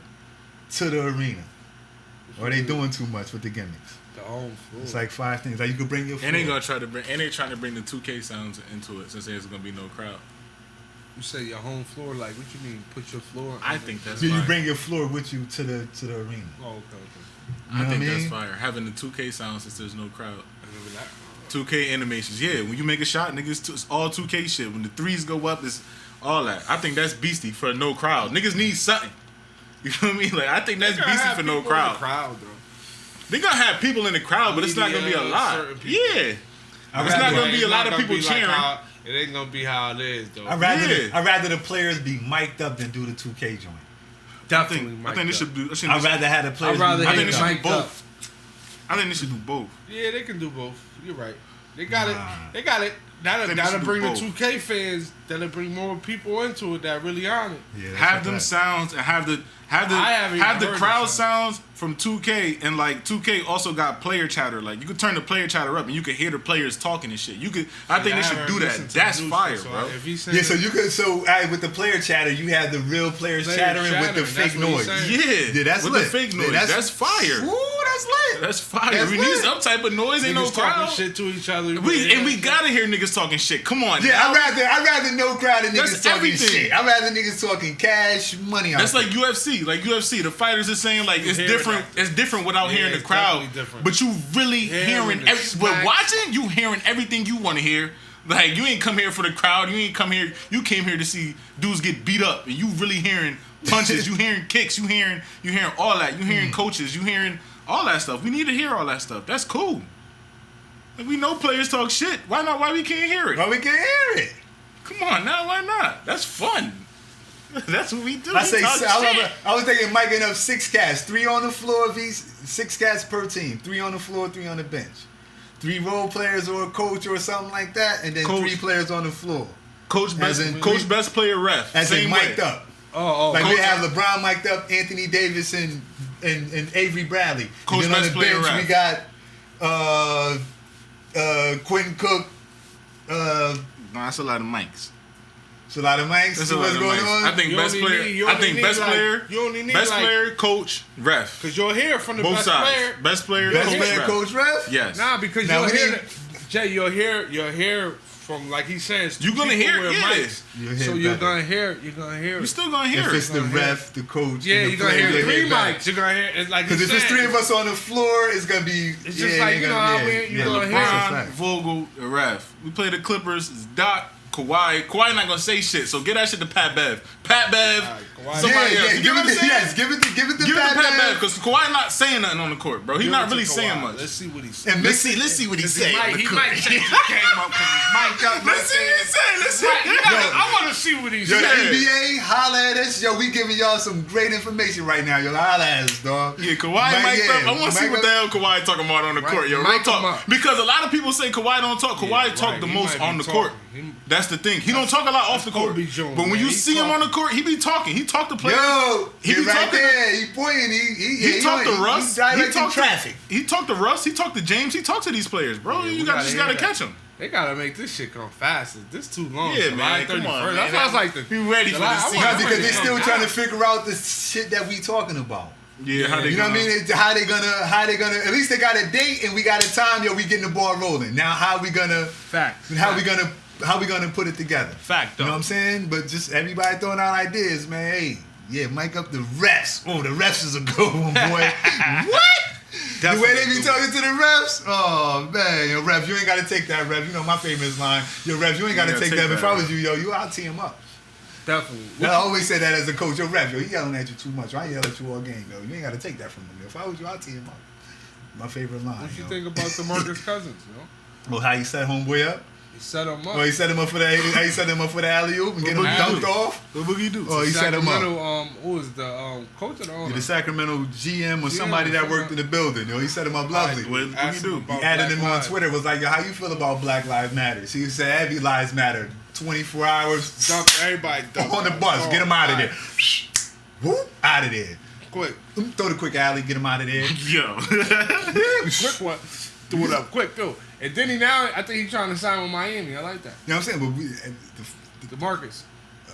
to the arena. Or are they doing too much with the gimmicks? The home floor. It's like 5 things. Like you could bring your floor. And they trying to bring the 2K sounds into it since there's gonna be no crowd. You say your home floor, like what you mean? Put your floor. I think that's Yeah, you fire. bring your floor with you to the arena. Oh, okay. You know I think what I that's mean? fire. Having the 2K sounds since there's no crowd. And then 2K animations, yeah. When you make a shot, niggas, it's all 2K shit. When the threes go up, it's all that. I think that's beastie for no crowd. Niggas need something. You know what I mean? Like I think that's beastie for no crowd. Crowd though. They gonna have people in the crowd, but it's not gonna be a Media, lot. certain people. Yeah, it's not gonna be a lot of people cheering. It ain't gonna be how it is though. I'd rather the players be mic'd up than do the 2K joint. I think they should do. I'd rather have the players. I'd rather be I think hit they mic'd should do up. mic'd both. I think they should do both. Yeah, they can do both. You're right. They got it. They got it. think they That'll should bring do the both. 2K fans. That'll bring more people into it that really on it. Yeah, that's Have a them fact. sounds and have the I haven't even have the heard crowd the sound. sounds from 2K, and like 2K also got player chatter. Like you could turn the player chatter up and you could hear the players talking and shit. You could. I think they should do that. That's fire, bro. If he Yeah, so you could. So with the player chatter, you have the real players Players chattering with the chattering, fake that's what he's noise. saying. Yeah, Yeah, that's with lit. the fake Yeah, noise. That's fire. Ooh, That's lit. That's fire. That's We lit. need some type of noise. Ain't no Niggas talking crowd. shit to each other. We gotta hear niggas talking shit. Come on. Yeah, now. I'd rather no crowd than That's niggas talking everything. shit. I'd rather niggas talking cash money. That's out like UFC. Like UFC, the fighters are saying like it's hear different. that. It's different without Yeah, hearing the it's crowd. definitely different. But you really Hearing hearing. the But smacks. watching, you hearing everything you want to hear. Like you ain't come here for the crowd. You ain't come here. You came here to see dudes get beat up, and you really hearing punches. You hearing kicks. You hearing all that. You hearing coaches. You hearing all that stuff. We need to hear all that stuff. That's cool. Like, we know players talk shit. Why not? Why we can't hear it? Well, we can hear it. Come on now. Why not? That's fun. That's what we do. I We say talk shit. I was thinking miking up 6 cats, 3 on the floor of each, 6 cats per team, 3 on the floor, 3 on the bench, 3 role players or a coach or something like that, and then Coach. 3 players on the floor. Coach best, in- coach best player ref. As in Same mic'd way. up. Oh, Like we Coach- have LeBron mic'd up, Anthony Davis and Avery Bradley. Coach and then on best the player bench ref. we got Quentin Cook. Nah, that's a lot of mics. It's a lot of mics. That's See a lot what's of going mics. on. I think You best only player. need- you I only think need best like- player. you only need best like- player, coach, ref. because you'll hear from the Both best sides. player. Best player, Best coach, player, ref. coach, ref. Yes. Nah, because Now you'll we hear need- Jay, you'll hear from like he says. You gonna people hear it, with yeah. mics. You'll hear So it you're better. gonna hear You it. still gonna hear If it's it. the gonna ref, the coach, Yeah, and the you're gonna player, hear you'll 3 better. mics. You're gonna hear it's like Because if it's 3 of us on the floor, it's gonna be. It's just like, you know how you gonna hear that's a LeBron, fact. Vogel, the ref. We play the Clippers. It's Doc, Kawhi. Kawhi not gonna say shit. So get that shit to Pat Bev. Pat Bev. Kawhi- Somebody else. You give get what I'm it to, saying? yes, give it to Give it to Pat Pat Bev Bev. because Kawhi not saying nothing on the court, bro. He's not really saying much. Let's see what he says. And Let's see what he say. He might change his game up because he's mic'd up. Let's see what he say. Let's see. I want to see what he Yo, the says. NBA, holla at us. Yo, we giving y'all some great information right now. Yo, holla at us, dog. Yeah, Kawhi mic'd up. I want to see what the hell Kawhi talking about on the court, yo. Real mic him talk. up. Because a lot of people say Kawhi don't talk. Kawhi talk right. the He most might on be the court. talking. That's the thing. He don't talk a lot off the court. Kobe Jones, But when man. you He see him on the talking. court, he be talking. He talk to players. Yo, He he be right talking to- there. He pointing. He talked to Russ. He directing talked traffic. He talked to Russ. He talked to James. He talked to these players, bro. Yeah, you we got gotta just hear gotta that. catch him. They gotta make this shit come faster. This too long. Yeah, July man. Come 31st. on, That's man. why I was like, Be ready for July- the I season. want- No, because they Come still down. trying to figure out the shit that we talking about. Yeah, how they You know what I gonna- mean? How they gonna? At least they got a date and we got a time. Yo, we getting the ball rolling. Now, how we gonna put it together? Fact, You know though. what I'm saying? But just everybody throwing out ideas, man. Hey, yeah, mic up the refs. Oh, the refs is a good one, boy. What? The way they be talking to the refs? Oh, man. Yo, ref, you ain't got to take that, ref. You know my famous line. Yo, ref, you ain't got to take that. If I was you, yo, I'll tee him up. Definitely. I always say that as a coach. Yo, ref, yo, he yelling at you too much. I yell at you all game, yo. You ain't got to take that from him. Yo. If I was you, I'll tee him up. My favorite line. What you yo. think about DeMarcus Cousins? You know, Well, how you set homeboy up? he set him up. Oh, he set him up for the. How you set him up for the alley oop and get him What dunked boogie off? What boogie do? Oh, he set him up. Sacramento, who was the coach of the owner? The Sacramento GM or GM somebody or that worked something. in the building. Yo, he set him up lovely. What boogie Ask him do? about He added Black him on Lives. Twitter. Was like, yo, how you feel about Black Lives Matter? She said, every lives matter. 24 hours Dump everybody. Dump on the out. bus. Get him out of All there. right. Whoop, out of there. Quick, Throw the quick alley. Get him out of there. Yo. quick one. Threw it up quick too. And then I think he's trying to sign with Miami. I like that. You know what I'm saying? But we, DeMarcus.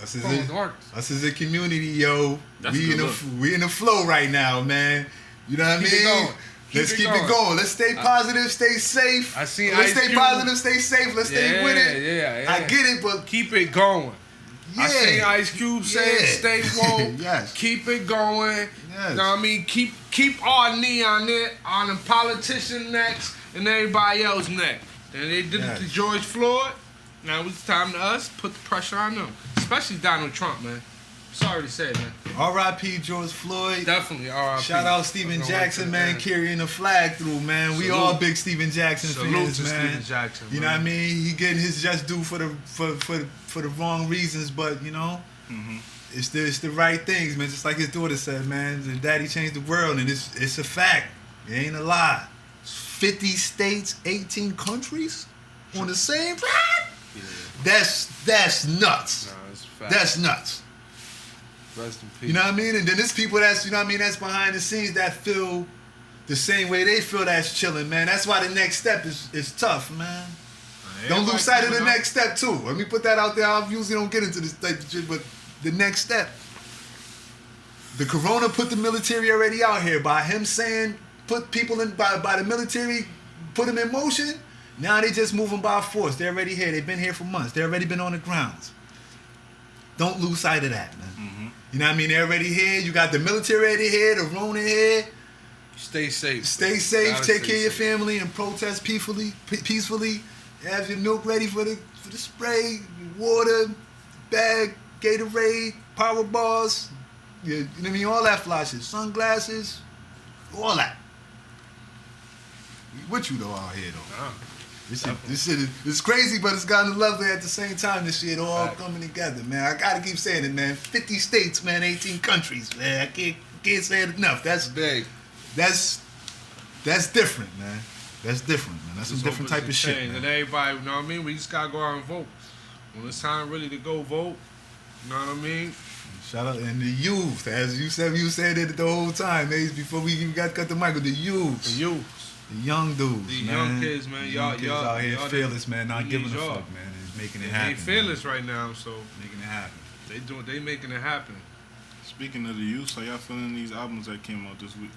us as Come on, a, DeMarcus. us as a community, yo, That's a we good in look. we in the flow right now, man. You know what I Keep it mean? going. Let's keep it going. Let's stay positive, stay safe. I seen Let's Ice stay Cube. positive, stay safe. Let's stay with it. Yeah. I get it, but Keep it going. yeah. I seen Ice Cube say, Yeah. "Stay woke, Yes. keep it going." Yes. You know what I mean? Keep our knee on it, on the politician necks and everybody else neck. And they did Yes. it to George Floyd. Now it's time to us put the pressure on them, especially Donald Trump, man. Sorry to say, man. R.I.P. George Floyd. Definitely R.I.P. Shout out Steven Jackson, man, carrying the flag through, man. We Salute. all big Steven Jackson Salute fans, to man. Steven Jackson, You know man. what I mean? He getting his just due for the wrong reasons, but you know, it's the right things, man. Just like his daughter said, man. The daddy changed the world, and it's a fact. It ain't a lie. 50 states, 18 countries on the same track. That's nuts. Nah, it's fact. That's nuts. Rest in peace. You know what I mean? And then there's people that's, you know what I mean, that's behind the scenes that feel the same way they feel that's chilling, man. That's why the next step is tough, man. Don't lose sight of the next step, too. Let me put that out there. I usually don't get into this type of shit, but the next step. The corona put the military already out here by him saying put people in by the military, put them in motion. Now they just moving by force. They're already here. They've been here for months. They've already been on the grounds. Don't lose sight of that, man. Mm-hmm. You know what I mean? They're already here. You got the military already here, the Rona here. Stay safe. Stay safe. Gotta Take stay care of your safe. family and protest peacefully. Have your milk ready for the spray, water, bag, Gatorade, power bars. You know what I mean? All that fly shit. Sunglasses, all that. What you though out here though? Nah. This shit is crazy, but it's gotten lovely at the same time. This shit all Right. coming together, man. I gotta keep saying it, man. 50 states, man. 18 countries, man. I can't say it enough. That's Big. different, man. That's different, man. That's some Just different hope type of it's shit, changed. man. And everybody, you know what I mean? We just gotta go out and vote. When it's time really to go vote, you know what I mean? Shout out and the youth, as you said it the whole time, Ace, before we even got to cut the mic with the youth. The youth. The young dudes, The man. young kids, man. The Y'all- young kids y'all- out here y'all the- fearless, man. Not we giving a need y'all. fuck, man. And making it They happen. ain't fearless right now, so Man. Making it happen. they making it happen. Speaking of the youth, how y'all feeling these albums that came out this week,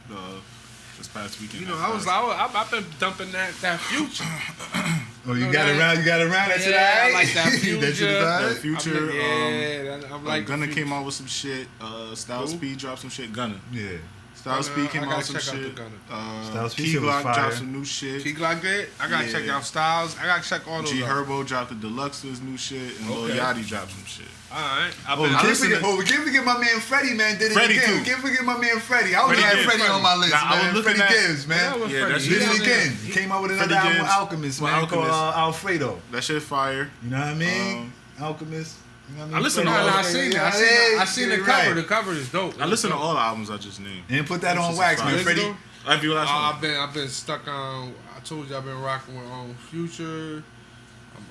this past weekend? You know, I've been dumping that Future. Oh, you know got that? around. That shit, Yeah, I alright? like that That shit Future. is alright? That Future, I'm like Gunna Future. came out with some shit. Styles Who? P dropped some shit. Gunna. Yeah. Styles Gunna, P came I out gotta with some check out the shit. Gunna. Styles P Key shit was Glock fire. dropped some new shit. Key Glock good? I gotta check Yeah. out Styles. I gotta check all those G out. Herbo dropped the Deluxe's new shit, and Lil Okay. Yachty dropped some shit. Alright. I've Oh, been we I can't listen forget. to- Oh, we can't forget my man Freddie, man. Did it Freddie, again. too. We can't forget my man Freddie. I only Freddie had Gibbs. Freddie on my list, Now, I was man. looking Freddie at- Gibbs, man. Yeah, Yeah, that's Did He it was again. He came out with another Freddie album with Gibbs. Alchemist, With man, called Alchemist. Alfredo. That shit fire. You know what I mean? Alchemist. You know what I mean? I listen to No, all no, I of seen it. Hey, I seen get the it cover. right. The cover is dope. I listen to all the albums I just named. And put that This on is wax, fire. man. Listen Freddie. to- I've you last one. I've been stuck on. I told you I've been rocking with Future.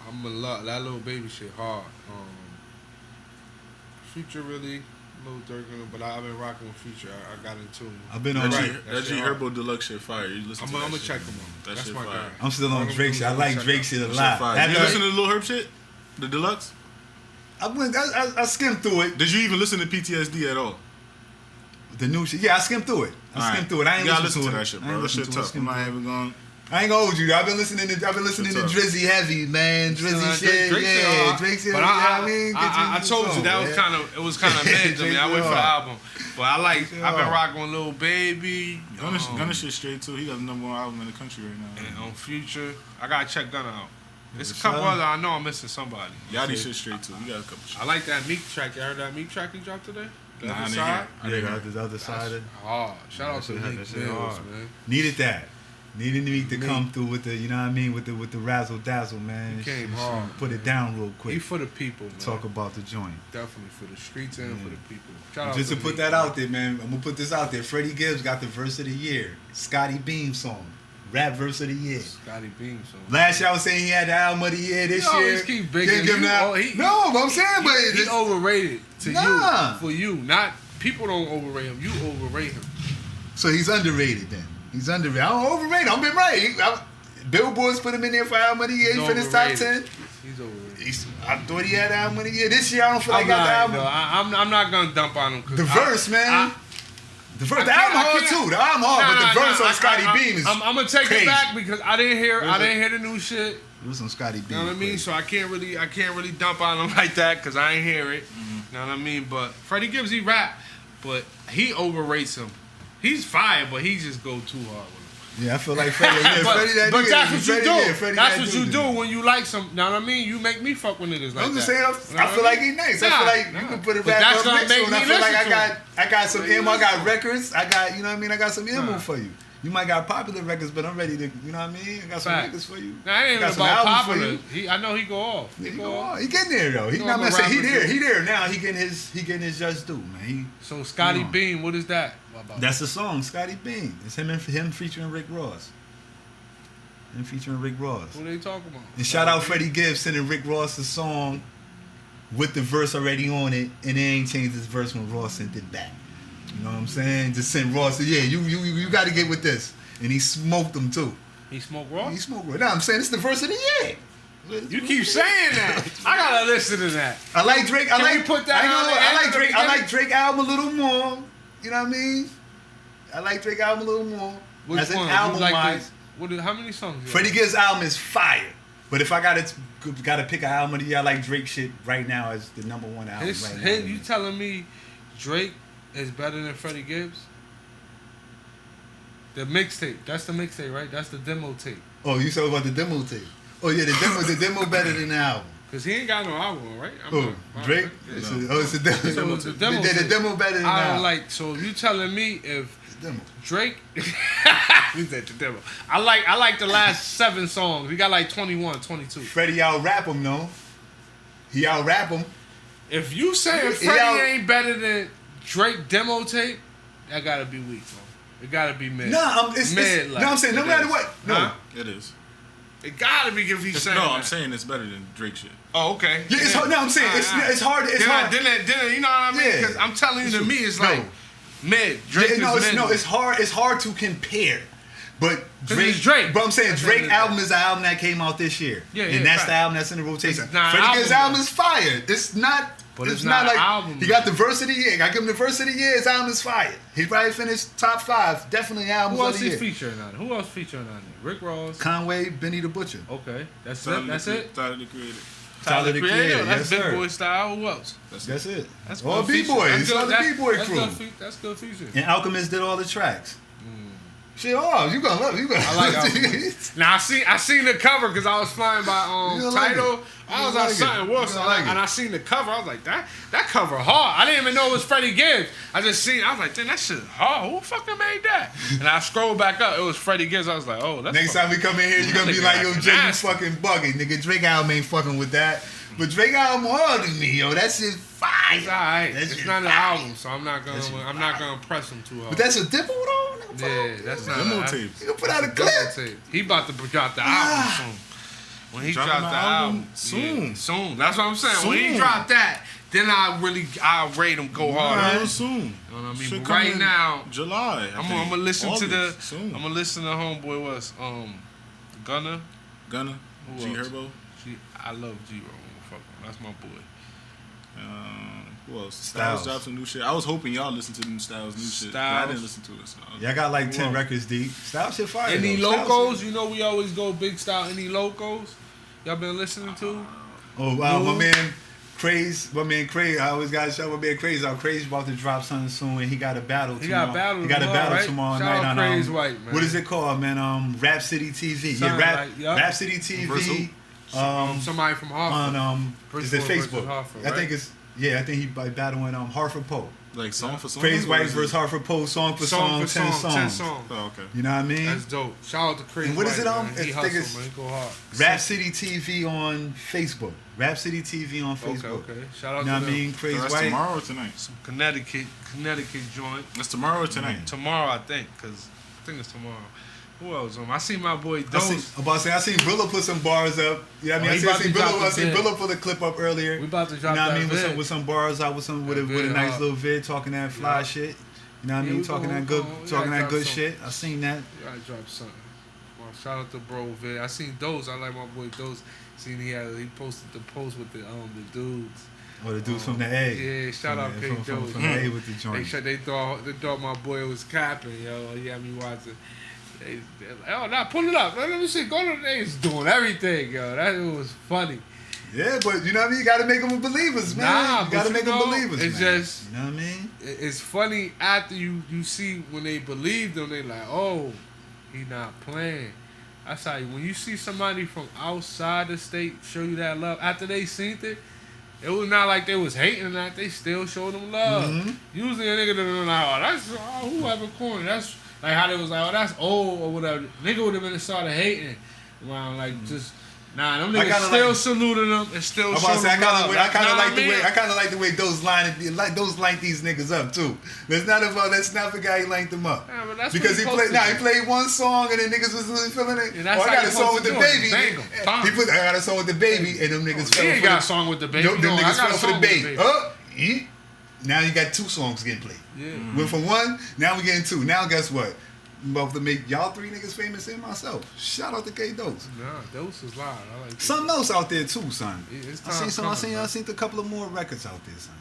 I'm in love that little baby shit hard. Future really, Lil Durk, but I've been rocking with Future. I got into him. I've been That on. G, Right. that G Herbo Deluxe shit fire. You listen to that I'm gonna shit. check him out. That That's shit my fire. guy. I'm still All on I'm Drake gonna shit. I do is like check Drake out. shit a That lot. shit fire. After Did you listen to the Lil Herb shit? The Deluxe? I skimmed through it. Did you even listen to PTSD at all? The new shit. Yeah, I skimmed through it. I skimmed through it. I ain't You gotta listened listen to that it. shit, I bro. ain't That shit listened to it. tough. I'm not even going. I ain't gonna hold you. I've been listening to tough. Drizzy heavy, man. Drizzy shit. Drake shit Yeah, hard. Drake shit. But You know what I mean? Get I you told you some, that was man. kind of it was kind of mid to me. I wait for the hard. album, but I've been hard. rocking with Lil Baby. Gunna shit straight too. He got the number one album in the country right now. And on Future, I gotta check Gunna out. There's a Yes, couple sir. other. I know I'm missing somebody. Yachty shit straight too. He got a couple shit. I like that Meek track. You heard that Meek track he dropped today? The Nah, I other didn't side. hear. I Yeah, didn't got hear. the other side. That's hard. Shout out to That shit- Meek that shit Mills, hard. man. Needed that. Needed Meek to Meek. come through with the, you know what I mean, with the razzle dazzle, man. He came Sh- sh- hard, Put it down real He quick. for the people, man. Talk about the joint. Definitely for the streets and for the people. Shout out Just to to put Meek, that man. out there, man. I'm gonna put this out there. Freddie Gibbs got the verse of the year. Scotty Beam song, rap verse of the year. Scotty Beam song. Last year I was saying he had the album of the year. This He year, always keep bigging can't give him you. that- Oh, he- no, but I'm saying, but He this- overrated to Nah. you. For you. Not people don't overrate him. You overrate him. so he's underrated then. He's underrated. I don't overrate him. I've been right. Billboards put him in there for album of the year. He He's finished top 10. overrated. He's overrated. I thought he had the album of the year. This year I don't feel like I'm he got not, the album. no, I'm not gonna dump on him. 'Cause The verse, man. The verse, I the can't- album I hard can't- too. The album hard, but the verse on Scotty Beam is I'm gonna take crazy. it back because I didn't hear the new shit. It was on Scotty Beam. You know what I mean? So I can't really dump on him like that because I ain't hear it. You know what I mean? But Freddie Gibbs, he rap, but he overrates him. He's fire, but he just go too hard with him. Yeah, I feel like Freddie. Yeah, but Freddie that but nigga. that's what you Freddie, do. yeah, Freddie That's that what you dude. do when you like some. Know what I mean? You make me fuck with niggas like I'm just that. saying, You know I what feel I like mean? he's nice. Nah, I feel like nah. you can put a But rap that's up gonna next make to him. I me feel like listen to I got some Make me ammo. I got listen. records. I got, you know what I mean? I got some ammo Nah. for you. You might got popular records, but I'm ready to, you know what I mean? I got some Facts. records for you. Nah, it ain't Got even some about albums for popular. you. I know he go off. Yeah, He he go go off. on. He getting there though. He He not on the saying he rapper there. too. He there now. He getting his just due, man. He So Scotty Yeah. Beam, what is that? That's the song, Scotty Beam. It's him featuring Rick Ross. Him featuring Rick Ross. What are they talking about? And shout out Freddie Gibbs sending Rick Ross a song with the verse already on it, and they ain't changed his verse when Ross sent it back. You know what I'm saying? Just sent Ross, yeah, you got to get with this, and he smoked them too. He smoke He raw? smoked. Now I'm saying it's the verse of the year. You keep saying that. I gotta listen to that. I like Drake. Can I we like put that I, know, on the I end like of the Drake. I beginning? like Drake album a little more. You know what I mean? I like Drake album a little more. Which As an one? album You like wise, how many songs? you Freddie like? Gibbs' album is fire. But if I gotta pick an album of the year, I like Drake shit right now as the number one album right now. You telling me Drake is better than Freddie Gibbs? The mixtape. That's the mixtape, right? That's the demo tape. Oh, you said about the demo tape. Oh yeah, the demo better than the album. Cause he ain't got no album, right? Drake? Yeah. It's a demo. So the demo. The demo better than the I album. like. So you telling me if It's demo. Drake? We said the demo. I like the last 7 songs. We got like 21, 22. Freddie out rap him though. He out rap him. If you say He Freddie out- ain't better than Drake demo tape, that gotta be weak, bro. It gotta be mid. No, mid. I'm saying no It matter is. what. No. Huh? It is. It gotta be if he's saying. No, that. I'm saying it's better than Drake shit. Oh, okay. Yeah, it's hard. No, I'm saying it's hard. It's hard. Then you know what I mean? Yeah. Because I'm telling you, to me, it's No. like mid. Drake Yeah, is mid. it's hard. It's hard to compare. But 'Cause Drake, it's Drake. But I'm saying That's the end Drake of the album is the album that came out this year, Yeah, and yeah, that's fact. the album that's in the rotation. It's not an Freddie Gibbs' album, album is fire. It's not. But it's it's not not like an album, he got the verse of the year. I give him the verse of the year. His album is fire. He probably finished top 5. Definitely albums Who of else the is year. featuring on it? Who else featuring on it? Rick Ross. Conway, Benny the Butcher, Okay, that's Tyler it. That's the- it. Tyler the Creator. Tyler the Creator. That's Yes, big sir. boy style. Who else? That's it. That's All good feature. B-boys. That's It's all good- the B-boy that's crew. good that's good feature. And Alchemist did all the tracks. Shit, you gonna love it. You gonna I like love it. Alchemist. Now I seen the cover because I was flying by You gonna like Tidal. it. I You was gonna on like something it. worse, You gonna like and it. I seen the cover. I was like, that cover hard. I didn't even know it was Freddie Gibbs. I just seen. I was like, damn, that shit hard. Who fucking made that? And I scrolled back up. It was Freddie Gibbs. I was like, oh, that's Next time we come in here, you're gonna be Nigga like, yo, acting Jay, you nasty. fucking bugging. Nigga, Drake album ain't fucking with that. But Drake album hard to me, yo. That shit fire. It's alright. That It's shit not an fire. album, so I'm not That shit gonna press him too hard. But that's a dipple though? Yeah, that's not Demo a- tapes. You can put out a Demo clip. tape. He about to drop the album soon. When he Dropping dropped the the album album soon. yeah, soon. That's what I'm saying. When he Soon. dropped that, then I'll rate him go hard. Real soon. You know what I mean? Should But come right in now, July. I'm gonna listen to the. soon. I'm gonna listen to homeboy was Gunna. Gunna, Who G else? Herbo. I love G-Ro. Fuck him. That's my boy. Who else? Styles. Styles dropped some new shit. I was hoping y'all listened to the new Styles new shit. But I Styles. didn't listen to it. So Y'all got like 10 Whoa. records deep. Style shit fire. Any though. Style locos? shit- You know we always go big style. Any locos? Y'all been listening to? Oh, my Who? man Craze. My man Craze. I always got to shout my man Craze out. Craze about to drop something soon, and he got a battle He tomorrow. got a battle He got a tomorrow, battle right? tomorrow Shout night out on Craze White, man. What is it called, man? Rap City TV. Something Yeah, like- yup. Rap City TV. Versus who? Somebody from Hartford. On is it Bridgeport versus Facebook? Hartford, I think right? it's I think he battling Hartford Poe. like song for song. Craze or White is it- versus Hartford Poe, song for song, 10 songs. 10 songs. Oh, okay. You know what I mean? That's dope. Shout out to Crazy And what is White, it on? man. I He think hustle, it's- man. He go hard. Rap City TV on Facebook. Rap City TV on Okay, Facebook. okay. Shout out You know to what I mean? them. Crazy So that's White. tomorrow or tonight? Some Connecticut joint. That's tomorrow or tonight? Tomorrow, I think, because I think it's tomorrow. Who else? I see my boy I Dose. seen Brillo put some bars up. You know what I mean? Oh, I he about seen to drop Brillo. I the seen vid. Brillo put a clip up earlier. We about to drop You know what I that mean? vid. With some bars out, with a vid nice hard. little vid, talking that fly Yeah. shit. You know what I Yeah, mean? we Talking gonna- that good, we gotta talking that drop good some. shit. I seen that. I dropped something. Well, shout out to Bro Vid. I seen Dose. I like my boy Dose. Seen he posted the post with the dudes. Oh, the dudes from the A. Yeah, shout out K from Dose. the A with the joint. They thought my boy was capping, yo. He had me watching. They're like, oh, now pull it up. Let me see. Go to the A's doing everything, yo. That was funny. Yeah, but you know what I mean? You gotta make them believers, man. Nah, you but gotta you make them know, believers, it's man. just- You know what I mean? It's funny after you see when they believe them, they like, oh, he not playing. That's how when you see somebody from outside the state show you that love after they seen it was not like they was hating that, they still showed them love. Mhm. Usually a nigga that like, whoever corny, that's like how they was like, oh, that's old or whatever. Nigga would have been started hating around like just. Nah, them I niggas kinda still like- saluting them and still I'm about showing to say, I them kind love. of Know what like the I way mean? I kind of like the way those line these niggas up too. Let's not forget he lined them up Yeah, but that's because what he you're played. supposed Nah, to he played one song and then niggas was really feeling it. Yeah, that's oh, I how got you a song with supposed the to do it. baby. Bang 'em. Bang. He put I got a song with the baby and them niggas He fell ain't for got a the song with the baby. Them No, I niggas got a fell for song the with the baby. baby. Now you got 2 songs getting played. Yeah. Went from 1, now we getting 2. Now guess what? I'm about to make y'all 3 niggas famous and myself. Shout out to K Dose. Nah, Dose is live. I like that. Something else out there too, son. Yeah, it's I time seen coming, I seen a couple of more records out there, son.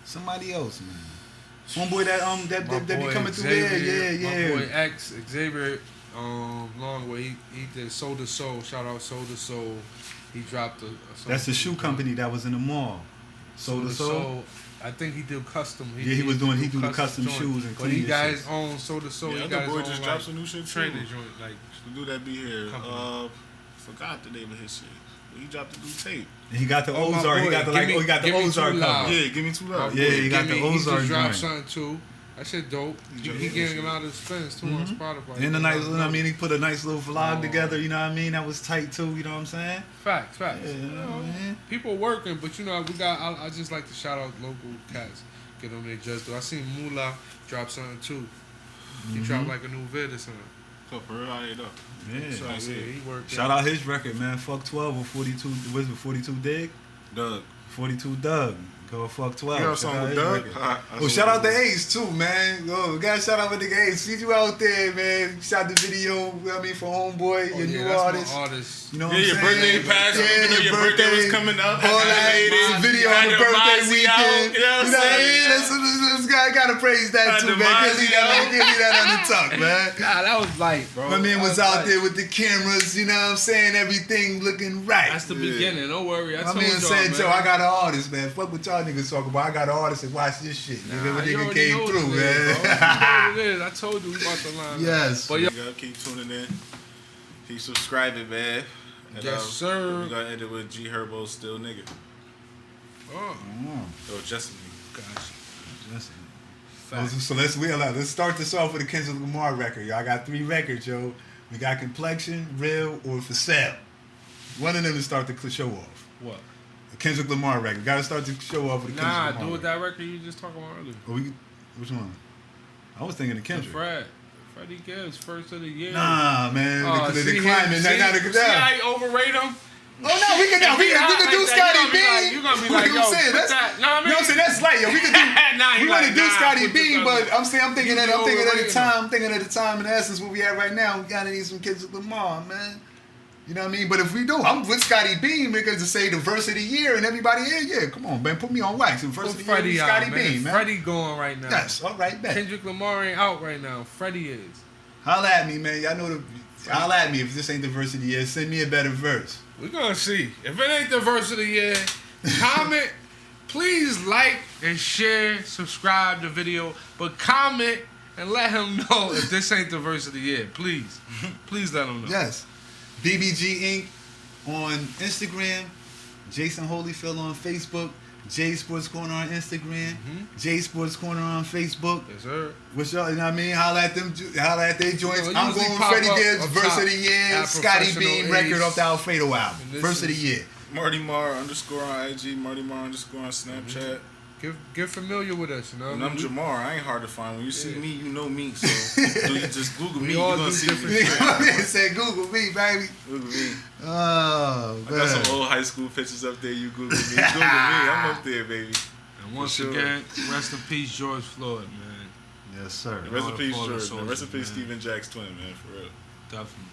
Somebody else, man. Homeboy that be coming through there. Yeah. My boy X Xavier Longway, he did Soul to Soul. Shout out Soul to Soul. He dropped a song. That's the shoe company that was in the mall. Soul to Soul. I think he did custom. He do the custom joint. shoes and But he clean got shit. his own Soul to Soul. Yeah, he the got boy his just own dropped some new shit too. training joint. Like The dude that be here, Company. forgot the name of his shit. He dropped a new tape. And he got the Oh, my Ozark. He boy. got the Give me- he got the give me Ozark Too cover. Loud. Yeah, give me 2 love. Yeah, he got the He Ozark just dropped joint. something too. That shit dope. He dropped getting shit. a lot of spins too on Spotify. And the nice, you know what I mean, he put a nice little vlog Oh. together. You know what I mean? That was tight too. You know what I'm saying? Facts. Yeah, you know what I mean? People working, but you know we got. I just like to shout out local cats. Get them their just do. I seen Moolah drop something too. He dropped like a new vid or something. So for real, I ain't up. Yeah. So I see it. he worked. Shout out his record, man. Fuck 12 with 42. What's it? 42 Dig? Doug. 42 Doug. Go fuck 12. You know Shout something out with his Doug? record. Oh, shout out to Ace too, man. Oh, we gotta shout out with nigga Ace. See you out there, man. Shot the video, I mean, for Homeboy, your new artist. You know what Yeah, I'm your saying? birthday passed. Yeah, You know your birthday was coming up. All that. Happy It's a belated. video on the Had birthday Mozzie weekend. out, you know what I'm saying? This guy gotta praise that Had too, the man. Can't Mozzie leave that on the tuck, man. Nah, that was light, bro. My man That was out light. there with the cameras, you know what I'm saying? Everything looking right. That's the Yeah. beginning. Don't worry. I My told man y'all, said, man. Joe, I got an artist, man. Fuck what y'all niggas talking about. I got an artist and watch this shit. Nigga, Nah, when you nigga already came know through, what it is, man. bro. You know what it is. I told you we about to line up. Yes. But yo, You gotta keep tuning in. Keep subscribing, man. And, Yes, sir. We gotta end it with G Herbo, Still Nigga. oh, Oh, Justin. gosh. Let's start this off with a Kendrick Lamar record, yo. I got 3 records, yo. We got Complexion, Real, or For Sale. One of them to start the show off. What? A Kendrick Lamar record. Got to start the show off with a Kendrick Nah, Lamar do with record. that record you just talking about earlier. Which one? I was thinking of Kendrick. Freddie Gibbs, first of the year. Nah, man. Oh, the see climbing. him, see how you overrate him? Oh no, we can do like Scotty that, Beam. you gonna be like, You know yo, what I'm saying? put That's, that- know what I you know what I'm mean? saying? That's light, yo. We could do. Nah, we he want to like, do nah, Scotty put this Beam, on but there. I'm saying I'm thinking You at the overrated time. I'm thinking at the time in essence where we at right now. We gotta need some kids with Lamar, man. You know what I mean? But if we do, I'm with Scotty Beam because to say the verse of the year and everybody here, yeah, come on, man, put me on wax. The Put verse of the year, Freddie Scotty out, man. Beam, man. Freddie going right now. Yes, all right, bet. Kendrick Lamar ain't out right now. Freddie is. Holla at me, man. Y'all know the. Holla at me if this ain't the verse of the year. Send me a better verse. We're gonna see. If it ain't the verse of the year, comment. Please like and share, subscribe the video, but comment and let him know if this ain't the verse of the year. Please. Please let him know. Yes. BBG Inc. on Instagram, Jason Holyfield on Facebook, J Sports Corner on Instagram, J Sports Corner on Facebook. Yes, sir. What's y'all, you know what I mean? Holla at them, holla at their joints. You know, I'm usually going pop Freddie up Gibbs, up verse top of the year, at Scotty Professional Beam Ace. record off the Alfredo album. And this Verse of the is- year. Marty Marr _ on IG, Marty Marr _ on Snapchat. Get familiar with us, you know. And I'm Jamar. I ain't hard to find. When you see Yeah. me, you know me. So do you just Google me, We you all gonna do see different me. shit. Nigga said Google me, baby. Google me. Oh, I got man. some old high school pictures up there. You Google me. Google me. I'm up there, baby. And once For sure. again, rest in peace, George Floyd, man. Yes, sir. Rest all in the peace, fallen Jordan. soldiers, Rest in peace, man. Stephen Jack's twin, man. For real. Definitely.